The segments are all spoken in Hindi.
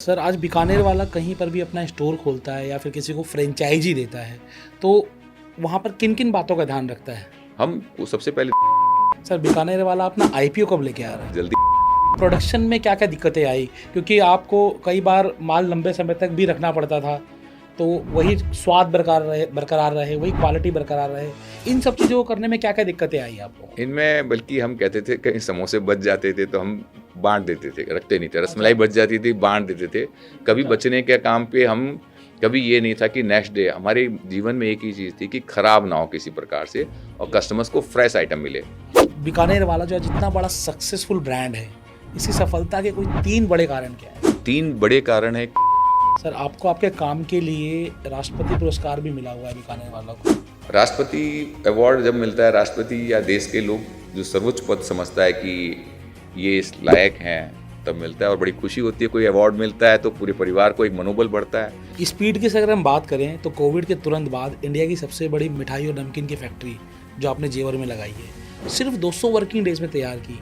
सर आज बीकानेर वाला कहीं पर भी अपना स्टोर खोलता है या फिर किसी को फ्रेंचाइजी देता है तो वहाँ पर किन किन बातों का ध्यान रखता है? हम वो सबसे पहले सर बीकानेर वाला अपना आईपीओ कब लेके आ रहा है? जल्दी प्रोडक्शन में क्या क्या दिक्कतें आई? क्योंकि आपको कई बार माल लंबे समय तक भी रखना पड़ता था, तो वही स्वाद बरकरार रहे, वही क्वालिटी बरकरार रहे। इन सब चीज़ों को करने में क्या क्या दिक्कतें आई आपको? इनमें, बल्कि हम कहते थे कहीं समोसे बच जाते थे तो हम बांट देते थे, रखते नहीं थे। रसमलाई बच जाती थी, बांट देते थे। कभी बचने के काम पे हम कभी ये नहीं था कि नेक्स्ट डे, हमारे जीवन में एक ही चीज़ थी कि खराब ना हो किसी प्रकार से और कस्टमर्स को फ्रेश आइटम मिले। बीकानेर वाला जो है जितना बड़ा सक्सेसफुल ब्रांड है, इसकी सफलता के कोई 3 बड़े कारण क्या है? 3 बड़े कारण है। सर आपको आपके काम के लिए राष्ट्रपति पुरस्कार भी मिला हुआ है बीकानेर वालों को। राष्ट्रपति अवार्ड जब मिलता है, राष्ट्रपति या देश के लोग जो सर्वोच्च पद समझता है कि ये इस लायक हैं, तब मिलता है और बड़ी खुशी होती है। कोई अवार्ड मिलता है तो पूरे परिवार को एक मनोबल बढ़ता है। स्पीड की अगर हम बात करें तो कोविड के तुरंत बाद इंडिया की सबसे बड़ी मिठाई और नमकीन की फैक्ट्री जो आपने जेवर में लगाई है, सिर्फ 200 वर्किंग डेज में तैयार की।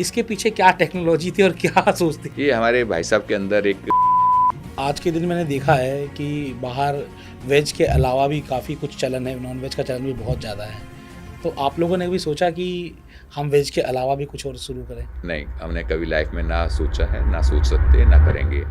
इसके पीछे क्या टेक्नोलॉजी थी और क्या सोच थी? ये हमारे भाई साहब के अंदर एक आज के दिन मैंने देखा है कि बाहर वेज के अलावा भी काफ़ी कुछ चलन है, नॉन वेज का चलन भी बहुत ज़्यादा है। तो आप लोगों ने भी सोचा कि हम वेज के अलावा भी कुछ और शुरू करें? नहीं, हमने कभी लाइफ में ना सोचा है, ना सोच सकते, ना करेंगे।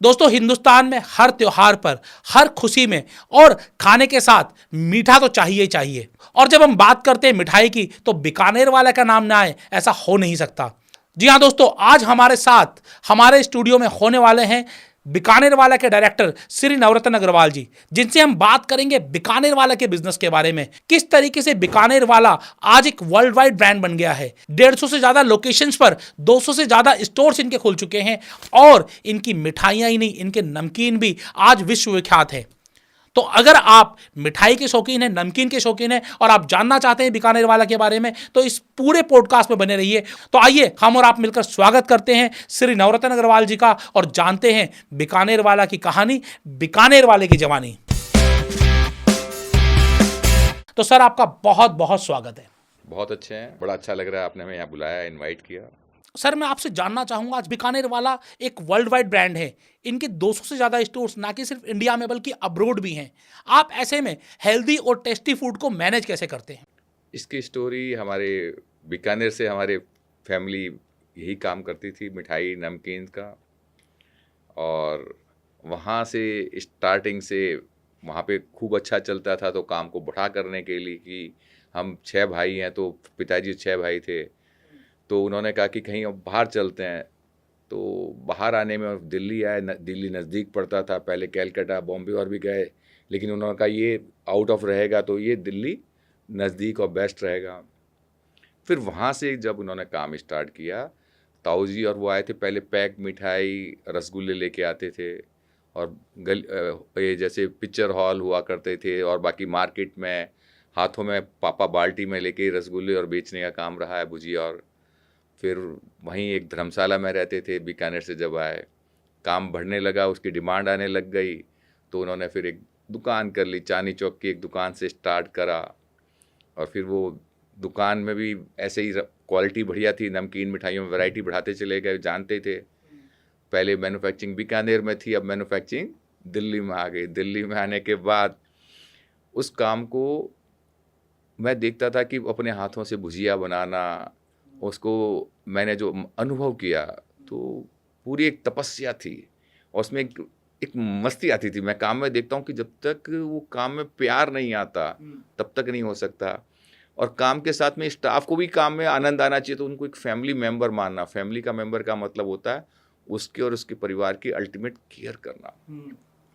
दोस्तों, हिंदुस्तान में हर त्योहार पर, हर खुशी में और खाने के साथ मीठा तो चाहिए ही चाहिए। और जब हम बात करते हैं मिठाई की तो बीकानेर वाला का नाम ना आए ऐसा हो नहीं सकता। जी हाँ दोस्तों, आज हमारे साथ हमारे स्टूडियो में होने वाले हैं बीकानेर वाला के डायरेक्टर श्री नवरत्न अग्रवाल जी, जिनसे हम बात करेंगे बीकानेर वाला के बिजनेस के बारे में। किस तरीके से बीकानेर वाला आज एक वर्ल्ड वाइड ब्रांड बन गया है। 150 से ज्यादा लोकेशंस पर 200 से ज्यादा स्टोर्स इनके खुल चुके हैं और इनकी मिठाइयां ही नहीं, इनके नमकीन भी आज विश्व विख्यात है। तो अगर आप मिठाई के शौकीन हैं, नमकीन के शौकीन हैं और आप जानना चाहते हैं बीकानेर वाला के बारे में, तो इस पूरे पॉडकास्ट में बने रहिए। तो आइए हम और आप मिलकर स्वागत करते हैं श्री नवरत्न अग्रवाल जी का और जानते हैं बीकानेर वाला की कहानी, बीकानेर वाले की जवानी। तो सर आपका बहुत बहुत स्वागत है। बहुत अच्छे हैं, बड़ा अच्छा लग रहा है, आपने हमें यहाँ बुलाया, इनवाइट किया। सर मैं आपसे जानना चाहूंगा, आज बीकानेर वाला एक वर्ल्ड वाइड ब्रांड है, इनके 200 से ज़्यादा स्टोर्स ना कि सिर्फ इंडिया में बल्कि अब्रोड भी हैं। आप ऐसे में हेल्दी और टेस्टी फूड को मैनेज कैसे करते हैं? इसकी स्टोरी, हमारे बीकानेर से हमारे फैमिली यही काम करती थी, मिठाई नमकीन का। और वहाँ से स्टार्टिंग से वहाँ पे खूब अच्छा चलता था, तो काम को बढ़ा करने के लिए कि हम 6 भाई हैं, तो पिताजी 6 भाई थे, तो उन्होंने कहा कि कहीं अब बाहर चलते हैं। तो बाहर आने में दिल्ली आए, दिल्ली नज़दीक पड़ता था। पहले कैलकाटा, बॉम्बे और भी गए, लेकिन उन्होंने कहा ये आउट ऑफ रहेगा तो ये दिल्ली नज़दीक और बेस्ट रहेगा। फिर वहाँ से जब उन्होंने काम स्टार्ट किया, ताऊ जी और वो आए थे, पहले पैक मिठाई रसगुल्ले लेके आते थे और ये जैसे पिक्चर हॉल हुआ करते थे और बाकी मार्केट में हाथों में पापा बाल्टी में लेके रसगुल्ले और बेचने का काम रहा है, भुजिया। और फिर वहीं एक धर्मशाला में रहते थे, बीकानेर से जब आए, काम बढ़ने लगा, उसकी डिमांड आने लग गई, तो उन्होंने फिर एक दुकान कर ली। चांदनी चौक की एक दुकान से स्टार्ट करा और फिर वो दुकान में भी ऐसे ही क्वालिटी बढ़िया थी, नमकीन मिठाइयों में वैरायटी बढ़ाते चले गए। जानते थे पहले मैन्युफैक्चरिंग बीकानेर में थी, अब मैन्युफैक्चरिंग दिल्ली में आ गई। दिल्ली में आने के बाद उस काम को मैं देखता था कि अपने हाथों से भुजिया बनाना, उसको मैंने जो अनुभव किया, तो पूरी एक तपस्या थी और उसमें एक मस्ती आती थी। मैं काम में देखता हूँ कि जब तक वो काम में प्यार नहीं आता तब तक नहीं हो सकता। और काम के साथ में स्टाफ को भी काम में आनंद आना चाहिए, तो उनको एक फैमिली मेंबर मानना। फैमिली का मेंबर का मतलब होता है उसके और उसके परिवार की अल्टीमेट केयर करना।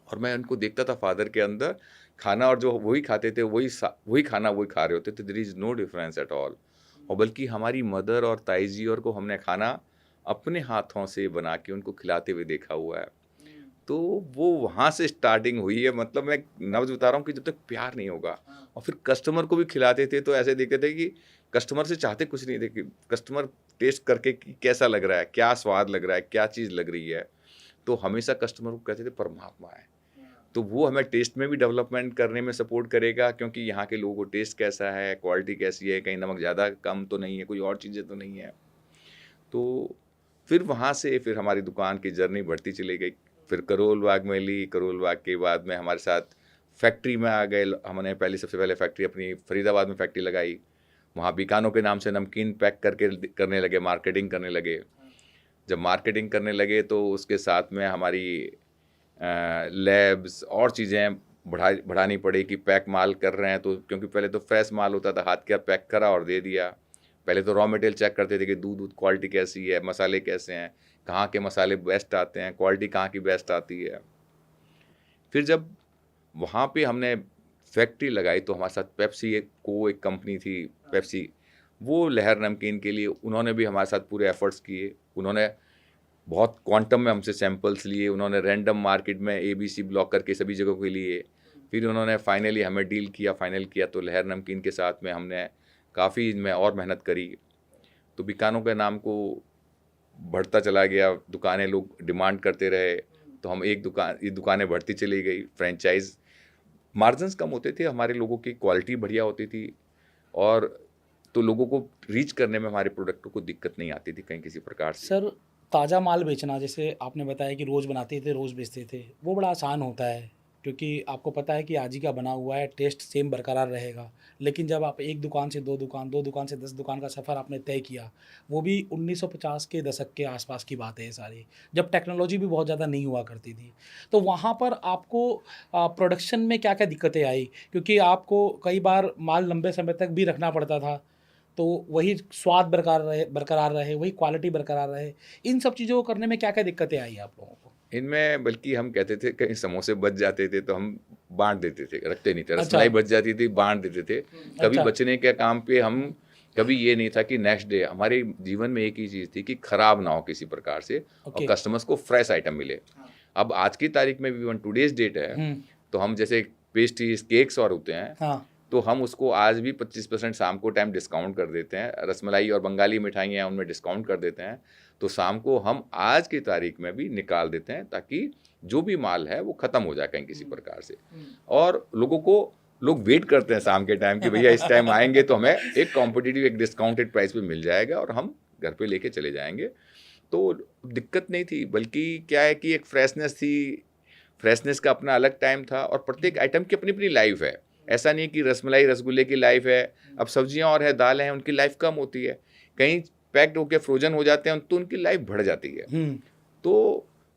और मैं उनको देखता था फादर के अंदर, खाना और जो वही खाते थे वही खाना वही खा रहे होते थे। There is no difference at all. और बल्कि हमारी मदर और ताई जी और को हमने खाना अपने हाथों से बना के उनको खिलाते हुए देखा हुआ है। तो वो वहाँ से स्टार्टिंग हुई है। मतलब मैं नब्ज बता रहा हूँ कि जब तक प्यार नहीं होगा। और फिर कस्टमर को भी खिलाते थे तो ऐसे देखते थे कि कस्टमर से चाहते कुछ नहीं थे कि कस्टमर टेस्ट करके कि कैसा लग रहा है, क्या स्वाद लग रहा है, क्या चीज़ लग रही है। तो हमेशा कस्टमर को कहते थे परमात्मा है। तो वो हमें टेस्ट में भी डेवलपमेंट करने में सपोर्ट करेगा, क्योंकि यहाँ के लोगों को टेस्ट कैसा है, क्वालिटी कैसी है, कहीं नमक ज़्यादा कम तो नहीं है, कोई और चीज़ें तो नहीं है। तो फिर वहाँ से फिर हमारी दुकान की जर्नी बढ़ती चली गई। फिर करोल बाग में ली, करोल बाग के बाद में हमारे साथ फैक्ट्री में आ गए। हमने सबसे पहले फैक्ट्री अपनी फरीदाबाद में फैक्ट्री लगाई। वहाँ बीकानो के नाम से नमकीन पैक करने लगे, मार्केटिंग करने लगे। जब मार्केटिंग करने लगे तो उसके साथ में हमारी लैब्स और चीज़ें बढ़ानी पड़ी कि पैक माल कर रहे हैं तो, क्योंकि पहले तो फ्रेश माल होता था, हाथ क्या पैक करा और दे दिया। पहले तो रॉ मटेरियल चेक करते थे कि दूध क्वालिटी कैसी है, मसाले कैसे हैं, कहाँ के मसाले बेस्ट आते हैं, क्वालिटी कहाँ की बेस्ट आती है। फिर जब वहाँ पे हमने फैक्ट्री लगाई तो हमारे साथ पेप्सी एक कंपनी थी, पेप्सी, वो लहर नमकीन के लिए उन्होंने भी हमारे साथ पूरे एफर्ट्स किए। उन्होंने बहुत क्वांटम में हमसे सैंपल्स लिए, उन्होंने रैंडम मार्केट में ABC ब्लॉक करके सभी जगहों के लिए। फिर उन्होंने फाइनली हमें फाइनल किया तो लहर नमकीन के साथ में हमने काफ़ी इनमें और मेहनत करी। तो बीकानो के नाम को बढ़ता चला गया, दुकानें लोग डिमांड करते रहे, तो हम ये दुकानें बढ़ती चली गई। फ्रेंचाइज मार्जिन्स कम होते थे, हमारे लोगों की क्वालिटी बढ़िया होती थी, और तो लोगों को रीच करने में हमारे प्रोडक्टों को दिक्कत नहीं आती थी कहीं किसी प्रकार से। सर, ताज़ा माल बेचना, जैसे आपने बताया कि रोज़ बनाते थे, रोज़ बेचते थे, वो बड़ा आसान होता है क्योंकि आपको पता है कि आज ही का बना हुआ है, टेस्ट सेम बरकरार रहेगा। लेकिन जब आप एक दुकान से 2 दुकान, 2 दुकान से 10 दुकान का सफ़र आपने तय किया, वो भी 1950 के दशक के आसपास की बात है ये सारी, जब टेक्नोलॉजी भी बहुत ज़्यादा नहीं हुआ करती थी। तो वहाँ पर आपको प्रोडक्शन में क्या-क्या दिक्कतें आई? क्योंकि आपको कई बार माल लंबे समय तक भी रखना पड़ता था, तो वही स्वाद बरकरार रहे, वही क्वालिटी बरकरार रहे। इन सब चीज़ों को करने में क्या-क्या दिक्कतें आई आप लोगों को? इनमें बल्कि हम कहते थे कहीं समोसे बच जाते थे तो हम बांट देते थे, रखते नहीं थे। अच्छा। रसमलाई बच जाती थी, बांट देते थे। कभी अच्छा। बचने के काम पे हम, कभी ये नहीं था कि नेक्स्ट डे, हमारे जीवन में एक ही चीज़ थी कि खराब ना हो किसी प्रकार से, और ओके। कस्टमर्स को फ्रेश आइटम मिले। अब आज की तारीख में भी वन टुडेज डेट है, हुँ। तो हम जैसे पेस्ट्रीज, केक्स और होते हैं, हाँ। तो हम उसको आज भी 25% शाम को टाइम डिस्काउंट कर देते हैं। रसमलाई और बंगाली मिठाइयाँ उनमें डिस्काउंट कर देते हैं, तो शाम को हम आज की तारीख में भी निकाल देते हैं ताकि जो भी माल है वो ख़त्म हो जाए कहीं किसी प्रकार से। और लोग वेट करते हैं शाम के टाइम कि भैया इस टाइम आएंगे तो हमें एक कॉम्पिटिटिव, एक डिस्काउंटेड प्राइस पे मिल जाएगा और हम घर पे लेके चले जाएंगे। तो दिक्कत नहीं थी, बल्कि क्या है कि एक फ्रेशनेस थी। फ्रेशनेस का अपना अलग टाइम था, और प्रत्येक आइटम की अपनी अपनी लाइफ है। ऐसा नहीं कि रसमलाई रसगुल्ले की लाइफ है, अब सब्जियां और है, दालें हैं, उनकी लाइफ कम होती है। कहीं पैक्ड होकर फ्रोजन हो जाते हैं तो उनकी लाइफ बढ़ जाती है। हुँ। तो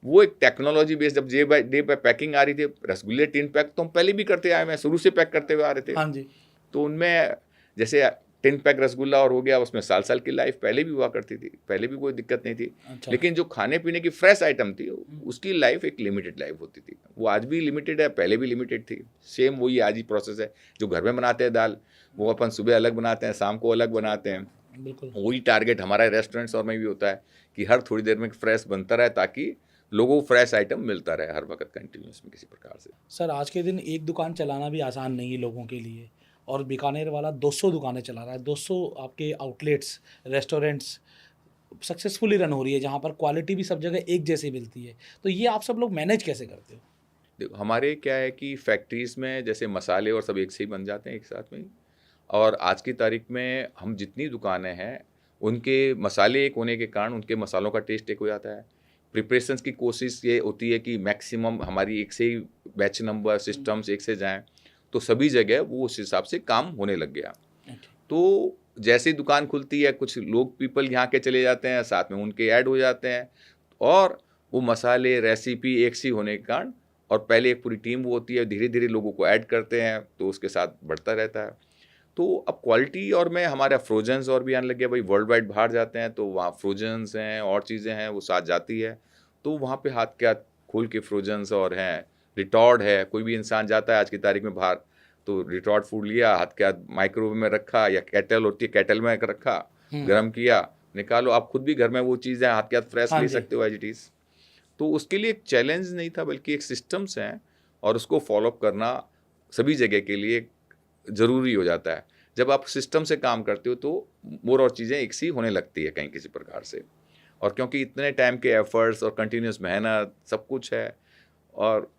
वो एक टेक्नोलॉजी बेस्ड, जब डे बाय डे पे पैकिंग आ रही थी, रसगुल्ले टिन पैक तो हम पहले भी करते आए हैं, शुरू से पैक करते हुए आ रहे थे। हाँ जी। तो उनमें जैसे टिन पैक रसगुल्ला और हो गया, उसमें साल की लाइफ पहले भी हुआ करती थी, पहले भी कोई दिक्कत नहीं थी। अच्छा। लेकिन जो खाने पीने की फ्रेश आइटम थी उसकी लाइफ एक लिमिटेड लाइफ होती थी। वो आज भी लिमिटेड है, पहले भी लिमिटेड थी। सेम वही आज ही प्रोसेस है। जो घर में बनाते हैं दाल, वो अपन सुबह अलग बनाते हैं, शाम को अलग बनाते हैं। बिल्कुल। वही टारगेट हमारा रेस्टोरेंट्स और में भी होता है कि हर थोड़ी देर में फ्रेश बनता रहे, ताकि लोगों को फ्रेश आइटम मिलता रहे हर वक्त कंटिन्यूस में किसी प्रकार से। सर, आज के दिन एक दुकान चलाना भी आसान नहीं है लोगों के लिए, और बीकानेर वाला 200 दुकानें चला रहा है। 200 आपके आउटलेट्स, रेस्टोरेंट्स सक्सेसफुली रन हो रही है, जहाँ पर क्वालिटी भी सब जगह एक जैसी मिलती है। तो ये आप सब लोग मैनेज कैसे करते हो? देखो, हमारे क्या है कि फैक्ट्रीज़ में जैसे मसाले और सब एक से ही बन जाते हैं एक साथ में ही। और आज की तारीख में हम जितनी दुकानें हैं, उनके मसाले एक होने के कारण उनके मसालों का टेस्ट एक हो जाता है। प्रिपरेशंस की कोशिश ये होती है कि मैक्सिमम हमारी एक से ही बैच नंबर सिस्टम्स एक से जाएँ, तो सभी जगह वो उस हिसाब से काम होने लग गया। तो जैसे ही दुकान खुलती है, कुछ लोग पीपल यहाँ के चले जाते हैं, साथ में उनके ऐड हो जाते हैं, और वो मसाले रेसिपी एक सी होने के कारण, और पहले एक पूरी टीम वो होती है, धीरे धीरे लोगों को ऐड करते हैं, तो उसके साथ बढ़ता रहता है। तो अब क्वालिटी और में हमारा फ्रोजन्स और भी आने लग गया। भाई वर्ल्ड वाइड बाहर जाते हैं तो वहाँ फ्रोजन्स हैं और चीज़ें हैं, वो साथ जाती है, तो वहाँ पे हाथ के हाथ खोल के फ्रोजन्स और हैं। रिटॉर्ड है, कोई भी इंसान जाता है आज की तारीख में बाहर, तो रिटॉर्ड फूड लिया, हाथ के हाथ माइक्रोवेव में रखा, या केटल होती है, केटल में रखा, गर्म किया, निकालो। आप खुद भी घर में वो चीज़ें हाथ के हाथ फ्रेश ले सकते हो एज इट इज़। तो उसके लिए एक चैलेंज नहीं था, बल्कि एक सिस्टम्स हैं, और उसको फॉलोअप करना सभी जगह के लिए ज़रूरी हो जाता है। जब आप सिस्टम से काम करते हो तो मोर और चीज़ें एक सी होने लगती है कहीं किसी प्रकार से। और क्योंकि इतने टाइम के एफर्ट्स और कंटिन्यूस मेहनत सब कुछ है, और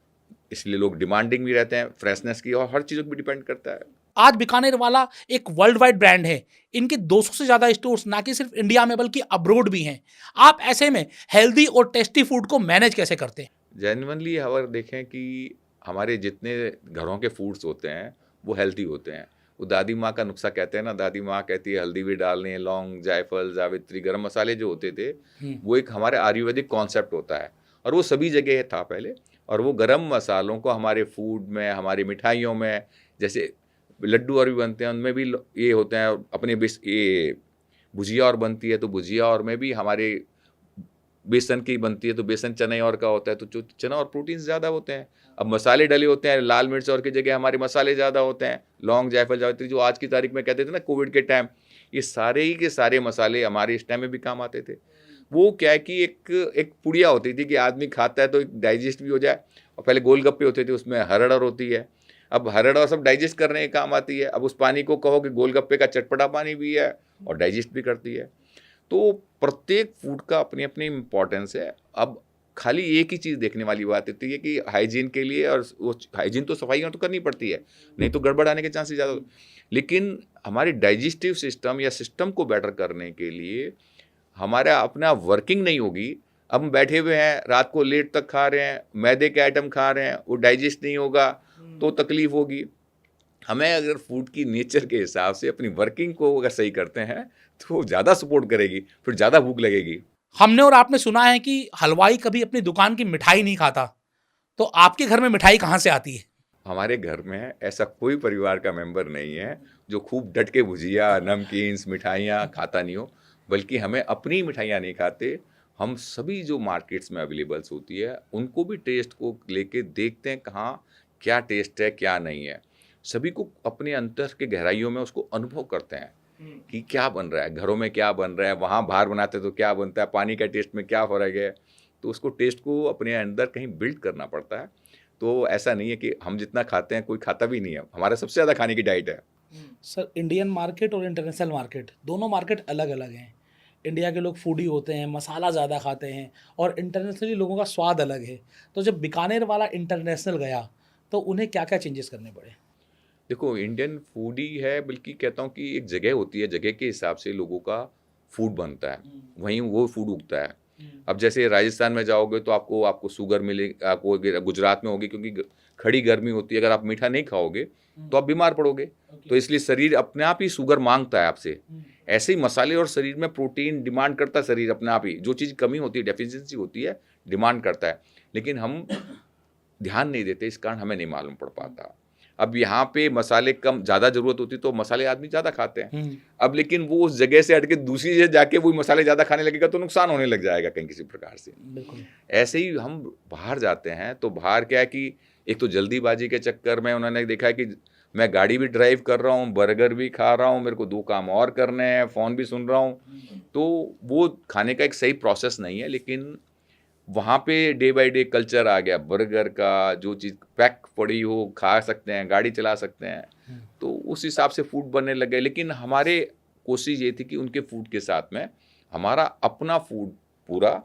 इसलिए लोग डिमांडिंग भी रहते हैं फ्रेशनेस की, और हर चीज़ों पर डिपेंड करता है। आज बीकानेर वाला एक वर्ल्ड वाइड ब्रांड है। इनके 200 से ज़्यादा स्टोर्स ना कि सिर्फ इंडिया में बल्कि अब्रोड भी हैं। आप ऐसे में हेल्दी और टेस्टी फूड को मैनेज कैसे करते हैं? जेन्युइनली अगर देखें कि हमारे जितने घरों के फूड्स होते हैं वो हेल्थी होते हैं। वो दादी माँ का नुस्खा कहते हैं ना, दादी माँ कहती है हल्दी भी डालनी है, लौंग, जायफल, जावित्री, गरम मसाले जो होते थे वो एक हमारे आयुर्वेदिक कॉन्सेप्ट होता है और वो सभी जगह था पहले। और वो गरम मसालों को हमारे फूड में, हमारी मिठाइयों में, जैसे लड्डू और भी बनते हैं उनमें भी ये होते हैं। अपने ये भुजिया और बनती है तो भुजिया और में भी हमारे बेसन की बनती है तो बेसन चने और का होता है तो चना और प्रोटीन ज़्यादा होते हैं। अब मसाले डले होते हैं, लाल मिर्च और की जगह हमारे मसाले ज़्यादा होते हैं, लौंग, जायफल, जावित्री जो आज की तारीख में कहते थे ना कोविड के टाइम, ये सारे ही के सारे मसाले हमारे इस टाइम में भी काम आते थे। वो क्या है कि एक पुड़िया होती थी कि आदमी खाता है तो डाइजेस्ट भी हो जाए। और पहले गोलगप्पे होते थे उसमें हरड़ होती है, अब हरड़ और सब डाइजेस्ट करने के काम आती है। अब उस पानी को कहो कि गोलगप्पे का चटपटा पानी भी है और डाइजेस्ट भी करती है। तो प्रत्येक फूड का अपनी अपनी इम्पोर्टेंस है। अब खाली एक ही चीज़ देखने वाली बात होती है कि हाइजीन के लिए, और वो हाइजीन तो सफाइयाँ तो करनी पड़ती है, नहीं तो गड़बड़ आने के चांसेस ज़्यादा। लेकिन हमारे डाइजेस्टिव सिस्टम या सिस्टम को बेटर करने के लिए हमारा अपना वर्किंग नहीं होगी। अब हम बैठे हुए हैं, रात को लेट तक खा रहे हैं, मैदे के आइटम खा रहे हैं, वो डाइजेस्ट नहीं होगा तो तकलीफ होगी। हमें अगर फूड की नेचर के हिसाब से अपनी वर्किंग को अगर सही करते हैं तो ज़्यादा सपोर्ट करेगी, फिर ज़्यादा भूख लगेगी। हमने और आपने सुना है कि हलवाई कभी अपनी दुकान की मिठाई नहीं खाता, तो आपके घर में मिठाई कहाँ से आती है? हमारे घर में ऐसा कोई परिवार का मेंबर नहीं है जो खूब डट के भुजिया, नमकीन्स, मिठाइयाँ खाता नहीं हो। बल्कि हमें अपनी मिठाइयाँ नहीं खाते, हम सभी जो मार्केट्स में अवेलेबल्स होती है उनको भी टेस्ट को लेके देखते हैं कहाँ क्या टेस्ट है क्या नहीं है। सभी को अपने अंतर के गहराइयों में उसको अनुभव करते हैं कि क्या बन रहा है, घरों में क्या बन रहा है, वहाँ बाहर बनाते तो क्या बनता है, पानी का टेस्ट में क्या फ़र्क है। तो उसको टेस्ट को अपने अंदर कहीं बिल्ड करना पड़ता है। तो ऐसा नहीं है कि हम जितना खाते हैं कोई खाता भी नहीं है, हमारा सबसे ज़्यादा खाने की डाइट है। सर, इंडियन मार्केट और इंटरनेशनल मार्केट दोनों मार्केट अलग अलग हैं। इंडिया के लोग फूडी होते हैं, मसाला ज़्यादा खाते हैं, और इंटरनेशनली लोगों का स्वाद अलग है। तो जब बीकानेर वाला इंटरनेशनल गया तो उन्हें क्या क्या चेंजेस करने पड़े? देखो, इंडियन फूड ही है, बल्कि कहता हूँ कि एक जगह होती है, जगह के हिसाब से लोगों का फूड बनता है, वहीं वो फूड उगता है। अब जैसे राजस्थान में जाओगे तो आपको शुगर मिलेगी, आपको गुजरात में होगी क्योंकि खड़ी गर्मी होती है, अगर आप मीठा नहीं खाओगे तो आप बीमार पड़ोगे। तो इसलिए शरीर अपने आप ही शुगर मांगता है आपसे। ऐसे ही मसाले और शरीर में प्रोटीन डिमांड करता है शरीर अपने आप ही, जो चीज़ कमी होती है, डेफिशिएंसी होती है, डिमांड करता है। लेकिन हम ध्यान नहीं देते, इस कारण हमें नहीं मालूम पड़ पाता। अब यहाँ पे मसाले कम ज़्यादा ज़रूरत होती तो मसाले आदमी ज़्यादा खाते हैं। अब लेकिन वो उस जगह से हट के दूसरी जगह जाके वही मसाले ज़्यादा खाने लगेगा तो नुकसान होने लग जाएगा कहीं किसी प्रकार से। ऐसे ही हम बाहर जाते हैं तो बाहर क्या है कि एक तो जल्दीबाजी के चक्कर में उन्होंने देखा है कि मैं गाड़ी भी ड्राइव कर रहा हूँ, बर्गर भी खा रहा हूँ, मेरे को 2 काम और करने हैं, फ़ोन भी सुन रहा हूँ, तो वो खाने का एक सही प्रोसेस नहीं है। लेकिन वहाँ पे डे बाय डे कल्चर आ गया बर्गर का, जो चीज़ पैक पड़ी हो खा सकते हैं, गाड़ी चला सकते हैं, तो उस हिसाब से फूड बनने लग गए। लेकिन हमारे कोशिश ये थी कि उनके फूड के साथ में हमारा अपना फूड पूरा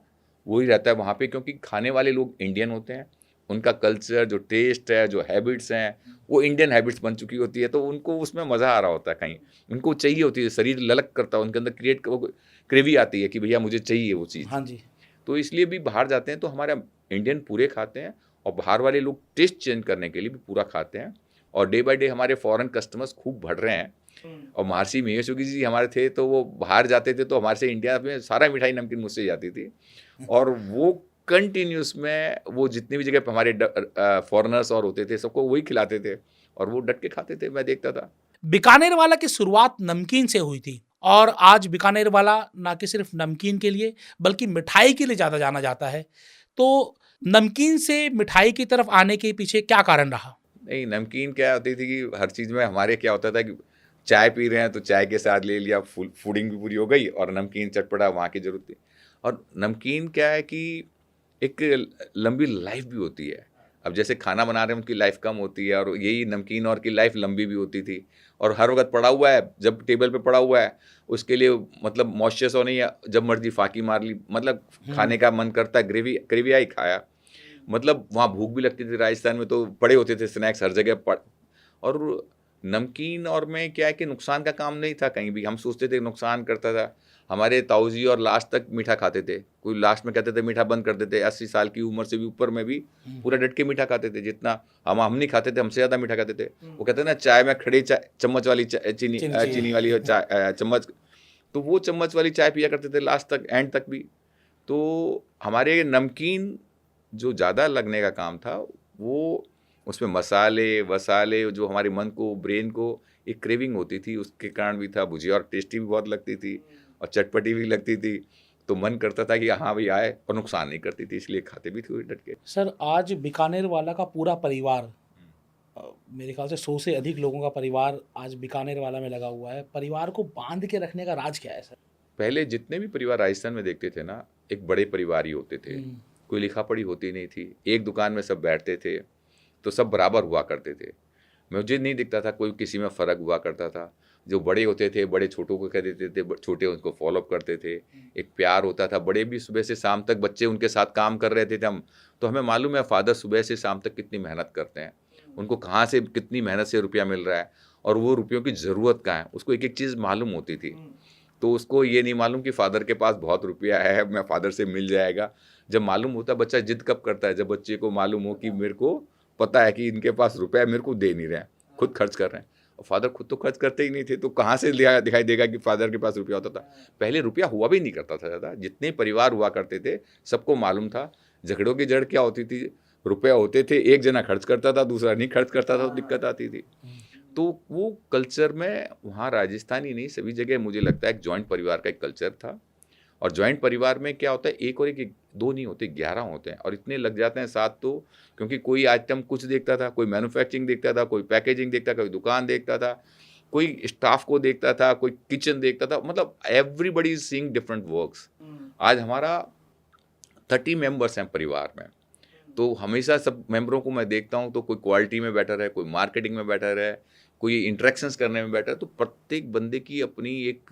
वही रहता है वहाँ पे, क्योंकि खाने वाले लोग इंडियन होते हैं, उनका कल्चर, जो टेस्ट है, जो हैबिट्स हैं, वो इंडियन हैबिट्स बन चुकी होती है, तो उनको उसमें मज़ा आ रहा होता है कहीं, उनको चाहिए होती है, शरीर ललक करता है, उनके अंदर क्रेवी आती है कि भैया मुझे चाहिए वो चीज़। हाँ जी। तो इसलिए भी बाहर जाते हैं तो हमारा इंडियन पूरे खाते हैं, और बाहर वाले लोग टेस्ट चेंज करने के लिए भी पूरा खाते हैं। और डे बाय डे हमारे फॉरेन कस्टमर्स खूब बढ़ रहे हैं। और महर्षि महेश योगी जी हमारे थे तो वो बाहर जाते थे तो हमारे से इंडिया में सारा मिठाई नमकीन मुझसे जाती थी, और वो कंटिन्यूस में वो जितनी भी जगह पे हमारे फॉरेनर्स और होते थे सबको वही खिलाते थे और वो डट के खाते थे, मैं देखता था। बीकानेर वाला की शुरुआत नमकीन से हुई थी, और आज बीकानेर वाला ना कि सिर्फ नमकीन के लिए बल्कि मिठाई के लिए ज़्यादा जाना जाता है। तो नमकीन से मिठाई की तरफ आने के पीछे क्या कारण रहा? नहीं, नमकीन क्या होती थी कि हर चीज़ में हमारे क्या होता था कि चाय पी रहे हैं तो चाय के साथ ले लिया, फूडिंग भी पूरी हो गई, और नमकीन चटपटा वहाँ की ज़रूरत थी। और नमकीन क्या है कि एक लंबी लाइफ भी होती है। अब जैसे खाना बना रहे हैं उनकी लाइफ कम होती है, और यही नमकीन और की लाइफ लंबी भी होती थी, और हर वक्त पड़ा हुआ है, जब टेबल पे पड़ा हुआ है उसके लिए मतलब मॉइस्चर्स हो नहीं है, जब मर्जी फाकी मार ली, मतलब खाने का मन करता है, ग्रेवी आई खाया, मतलब वहाँ भूख भी लगती थी। राजस्थान में तो पड़े होते थे स्नैक्स हर जगह और नमकीन और में क्या है कि नुकसान का काम नहीं था कहीं भी, हम सोचते थे नुकसान करता था। हमारे ताऊजी और लास्ट तक मीठा खाते थे, कोई लास्ट में कहते थे मीठा बंद कर देते, 80 साल की उम्र से भी ऊपर में भी पूरा डट के मीठा खाते थे, जितना हम नहीं खाते थे, हमसे ज़्यादा मीठा खाते थे। वो कहते हैं ना चाय में खड़े चम्मच वाली चीनी वाली चम्मच, तो वो चम्मच वाली चाय पिया करते थे लास्ट तक, एंड तक भी। तो हमारे नमकीन जो ज़्यादा लगने का काम था, वो उसमें मसाले वसाले जो हमारे मन को, ब्रेन को एक क्रेविंग होती थी, उसके कारण भी था। भुजिया और टेस्टी भी बहुत लगती थी और चटपटी भी लगती थी, तो मन करता था कि हाँ भाई आए, और नुकसान नहीं करती थी, इसलिए खाते भी थे डट के। सर आज बीकानेर वाला का पूरा परिवार, मेरे ख्याल से 100 से अधिक लोगों का परिवार आज बीकानेर वाला में लगा हुआ है। परिवार को बांध के रखने का राज क्या है सर? पहले जितने भी परिवार राजस्थान में देखते थे ना, एक बड़े परिवार ही होते थे, कोई लिखा पढ़ी होती नहीं थी, एक दुकान में सब बैठते थे, तो सब बराबर हुआ करते थे। मुझे नहीं दिखता था कोई किसी में फ़र्क हुआ करता था। जो बड़े होते थे, बड़े छोटों को कह देते थे, छोटे उनको फॉलो करते थे, एक प्यार होता था। बड़े भी सुबह से शाम तक बच्चे उनके साथ काम कर रहे थे हम, तो हमें मालूम है फादर सुबह से शाम तक कितनी मेहनत करते हैं, उनको कहाँ से कितनी मेहनत से रुपया मिल रहा है और वो रुपयों की ज़रूरत कहाँ है, उसको एक एक चीज़ मालूम होती थी। तो उसको ये नहीं मालूम कि फ़ादर के पास बहुत रुपया है, मैं फ़ादर से मिल जाएगा। जब मालूम होता है, बच्चा जिद कब करता है, जब बच्चे को मालूम हो कि मेरे को पता है कि इनके पास रुपया है, मेरे को दे नहीं रहे हैं, खुद खर्च कर रहे हैं। और फादर खुद तो खर्च करते ही नहीं थे, तो कहाँ से दिखाई देगा कि फादर के पास रुपया होता था। पहले रुपया हुआ भी नहीं करता था ज़्यादा, जितने परिवार हुआ करते थे सबको मालूम था झगड़ों की जड़ क्या होती थी। रुपया होते थे, एक जना खर्च करता था, दूसरा नहीं खर्च करता था, तो दिक्कत आती थी। तो वो कल्चर में वहाँ राजस्थान ही नहीं, सभी जगह मुझे लगता है एक जॉइंट परिवार का एक कल्चर था। और जॉइंट परिवार में क्या होता है, एक और एक दो नहीं होते, 11 होते हैं, और इतने लग जाते हैं साथ, तो क्योंकि कोई आइटम कुछ देखता था, कोई मैन्युफैक्चरिंग देखता था, कोई पैकेजिंग देखता था, कोई दुकान देखता था, कोई स्टाफ को देखता था, कोई किचन देखता था, मतलब everybody is seeing different works. आज हमारा 30 मेंबर्स हैं परिवार में, तो हमेशा सब मेंबरों को मैं देखता हूँ, तो कोई क्वालिटी में बेटर है, कोई मार्केटिंग में बेटर है, कोई इंटरेक्शंस करने में बेटर है। तो प्रत्येक बंदे की अपनी एक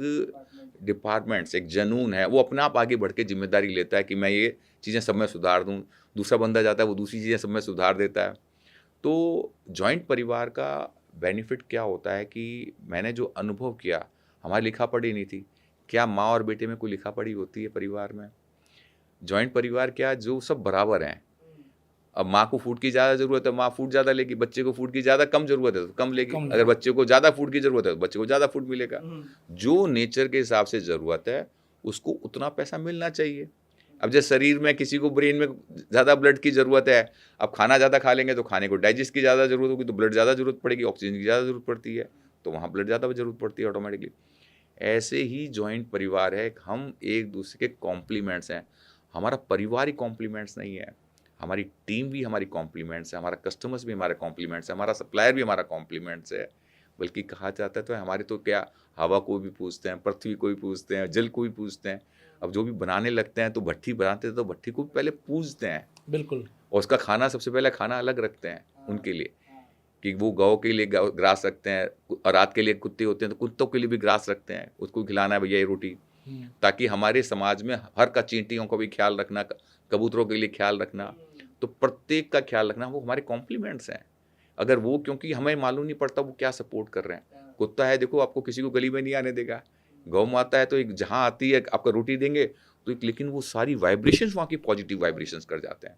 डिपार्टमेंट्स, एक जनून है, वो अपने आप आगे बढ़ के जिम्मेदारी लेता है कि मैं ये चीज़ें सब में सुधार दूँ। दूसरा बंदा जाता है, वो दूसरी चीज़ें सब में सुधार देता है। तो जॉइंट परिवार का बेनिफिट क्या होता है कि मैंने जो अनुभव किया, हमारी लिखा पढ़ी नहीं थी। क्या माँ और बेटे में कोई लिखा पढ़ी होती है परिवार में? जॉइंट परिवार क्या, जो सब बराबर हैं। अब माँ को फूड की ज़्यादा ज़रूरत है, माँ फूड ज़्यादा लेगी, बच्चे को फूड की ज़्यादा कम ज़रूरत है तो कम लेगी, अगर बच्चे को ज़्यादा फूड की ज़रूरत है तो बच्चे को ज़्यादा फूड मिलेगा। जो नेचर के हिसाब से ज़रूरत है उसको उतना पैसा मिलना चाहिए। अब जैसे शरीर में किसी को ब्रेन में ज़्यादा ब्लड की ज़रूरत है, अब खाना ज़्यादा खा लेंगे तो खाने को डाइजेस्ट की ज़्यादा ज़रूरत होगी, तो ब्लड ज़्यादा ज़रूरत पड़ेगी, ऑक्सीजन की ज़्यादा ज़रूरत पड़ती है, तो वहाँ ब्लड ज़्यादा ज़रूरत पड़ती है ऑटोमेटिकली। ऐसे ही जॉइंट परिवार है, हम एक दूसरे के कॉम्प्लीमेंट्स हैं। हमारा परिवार ही कॉम्प्लीमेंट्स नहीं है, हमारी टीम भी हमारी कॉम्प्लीमेंट्स है, हमारा कस्टमर्स भी हमारे कॉम्प्लीमेंट्स है, हमारा सप्लायर भी हमारा कॉम्प्लीमेंट्स है। बल्कि कहा जाता है तो हमारे तो क्या, हवा को भी पूछते हैं, पृथ्वी को भी पूछते हैं, जल को भी पूछते हैं। अब जो भी बनाने लगते हैं तो भट्ठी बनाते हैं तो भट्ठी को भी पहले पूछते हैं, बिल्कुल, और उसका खाना सबसे पहले खाना अलग रखते हैं उनके लिए, कि वो गौ के लिए ग्रास रखते हैं, और रात के लिए कुत्ते होते हैं तो कुत्तों के लिए भी ग्रास रखते हैं, उसको खिलाना है भैया ये रोटी, ताकि हमारे समाज में हर का चींटियों का भी ख्याल रखना, कबूतरों के लिए ख्याल रखना, तो प्रत्येक का ख्याल रखना, वो हमारे कॉम्प्लीमेंट्स हैं। अगर वो, क्योंकि हमें मालूम नहीं पड़ता वो क्या सपोर्ट कर रहे हैं। कुत्ता है, देखो आपको किसी को गली में नहीं आने देगा। गौ माता है तो एक जहाँ आती है आपका रोटी देंगे तो एक, लेकिन वो सारी वाइब्रेशंस वहाँ की पॉजिटिव वाइब्रेशंस कर जाते हैं।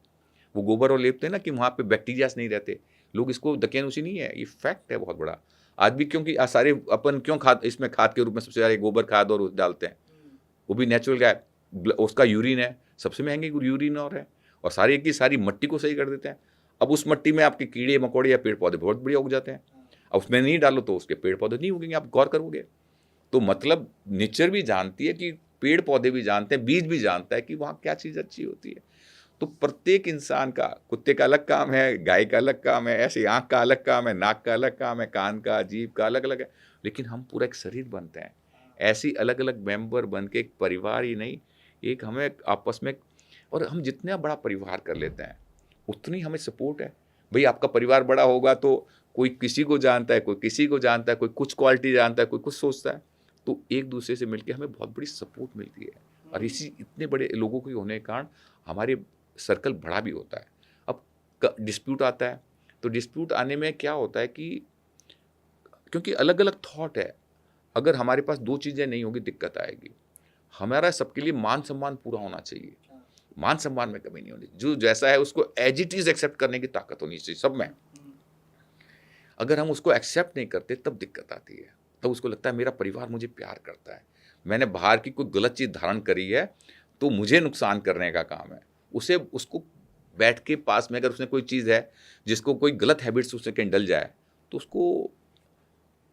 वो गोबर और लेपते हैं ना कि वहाँ पे बैक्टीरियाज नहीं रहते। लोग इसको दकियानुसी नहीं है, ये फैक्ट है बहुत बड़ा। आज भी क्योंकि सारे अपन क्यों खाद, इसमें खाद के रूप में सबसे ज़्यादा गोबर खाद और डालते हैं, वो भी नेचुरल गाय, उसका यूरिन है, सबसे महंगी यूरिन और सारी की सारी मट्टी को सही कर देते हैं। अब उस मट्टी में आपके कीड़े मकोड़े या पेड़ पौधे बहुत बढ़िया उग जाते हैं। अब उसमें नहीं डालो तो उसके पेड़ पौधे नहीं उगेंगे, आप गौर करोगे तो। मतलब नेचर भी जानती है कि, पेड़ पौधे भी जानते हैं, बीज भी जानता है कि वहाँ क्या चीज़ अच्छी होती है। तो प्रत्येक इंसान का, कुत्ते का अलग काम है, गाय का अलग काम है, ऐसे आँख का अलग काम है, नाक का अलग काम है, कान का, जीभ का अलग अलग है, लेकिन हम पूरा एक शरीर बनते हैं। ऐसी अलग अलग मेंबर बन के एक परिवार ही नहीं, एक हमें आपस में, और हम जितना बड़ा परिवार कर लेते हैं उतनी हमें सपोर्ट है। भाई आपका परिवार बड़ा होगा तो कोई किसी को जानता है, कोई किसी को जानता है, कोई कुछ क्वालिटी जानता है, कोई कुछ सोचता है, तो एक दूसरे से मिलके हमें बहुत बड़ी सपोर्ट मिलती है। और इसी इतने बड़े लोगों के होने के कारण हमारे सर्कल बड़ा भी होता है। अब डिस्प्यूट आता है, तो डिस्प्यूट आने में क्या होता है कि क्योंकि अलग अलग थॉट है। अगर हमारे पास 2 चीज़ें नहीं होगी दिक्कत आएगी। हमारा सबके लिए मान सम्मान पूरा होना चाहिए, मान सम्मान में कमी नहीं होनी, जो जैसा है उसको एज इट इज़ एक्सेप्ट करने की ताकत होनी चाहिए सब में। अगर हम उसको एक्सेप्ट नहीं करते तब दिक्कत आती है, तब उसको लगता है मेरा परिवार मुझे प्यार करता है, मैंने बाहर की कोई गलत चीज़ धारण करी है तो मुझे नुकसान करने का काम है। उसे उसको बैठ के पास में अगर उसने कोई चीज़ है जिसको कोई गलत हैबिट्स उससे कहीं डल जाए तो उसको,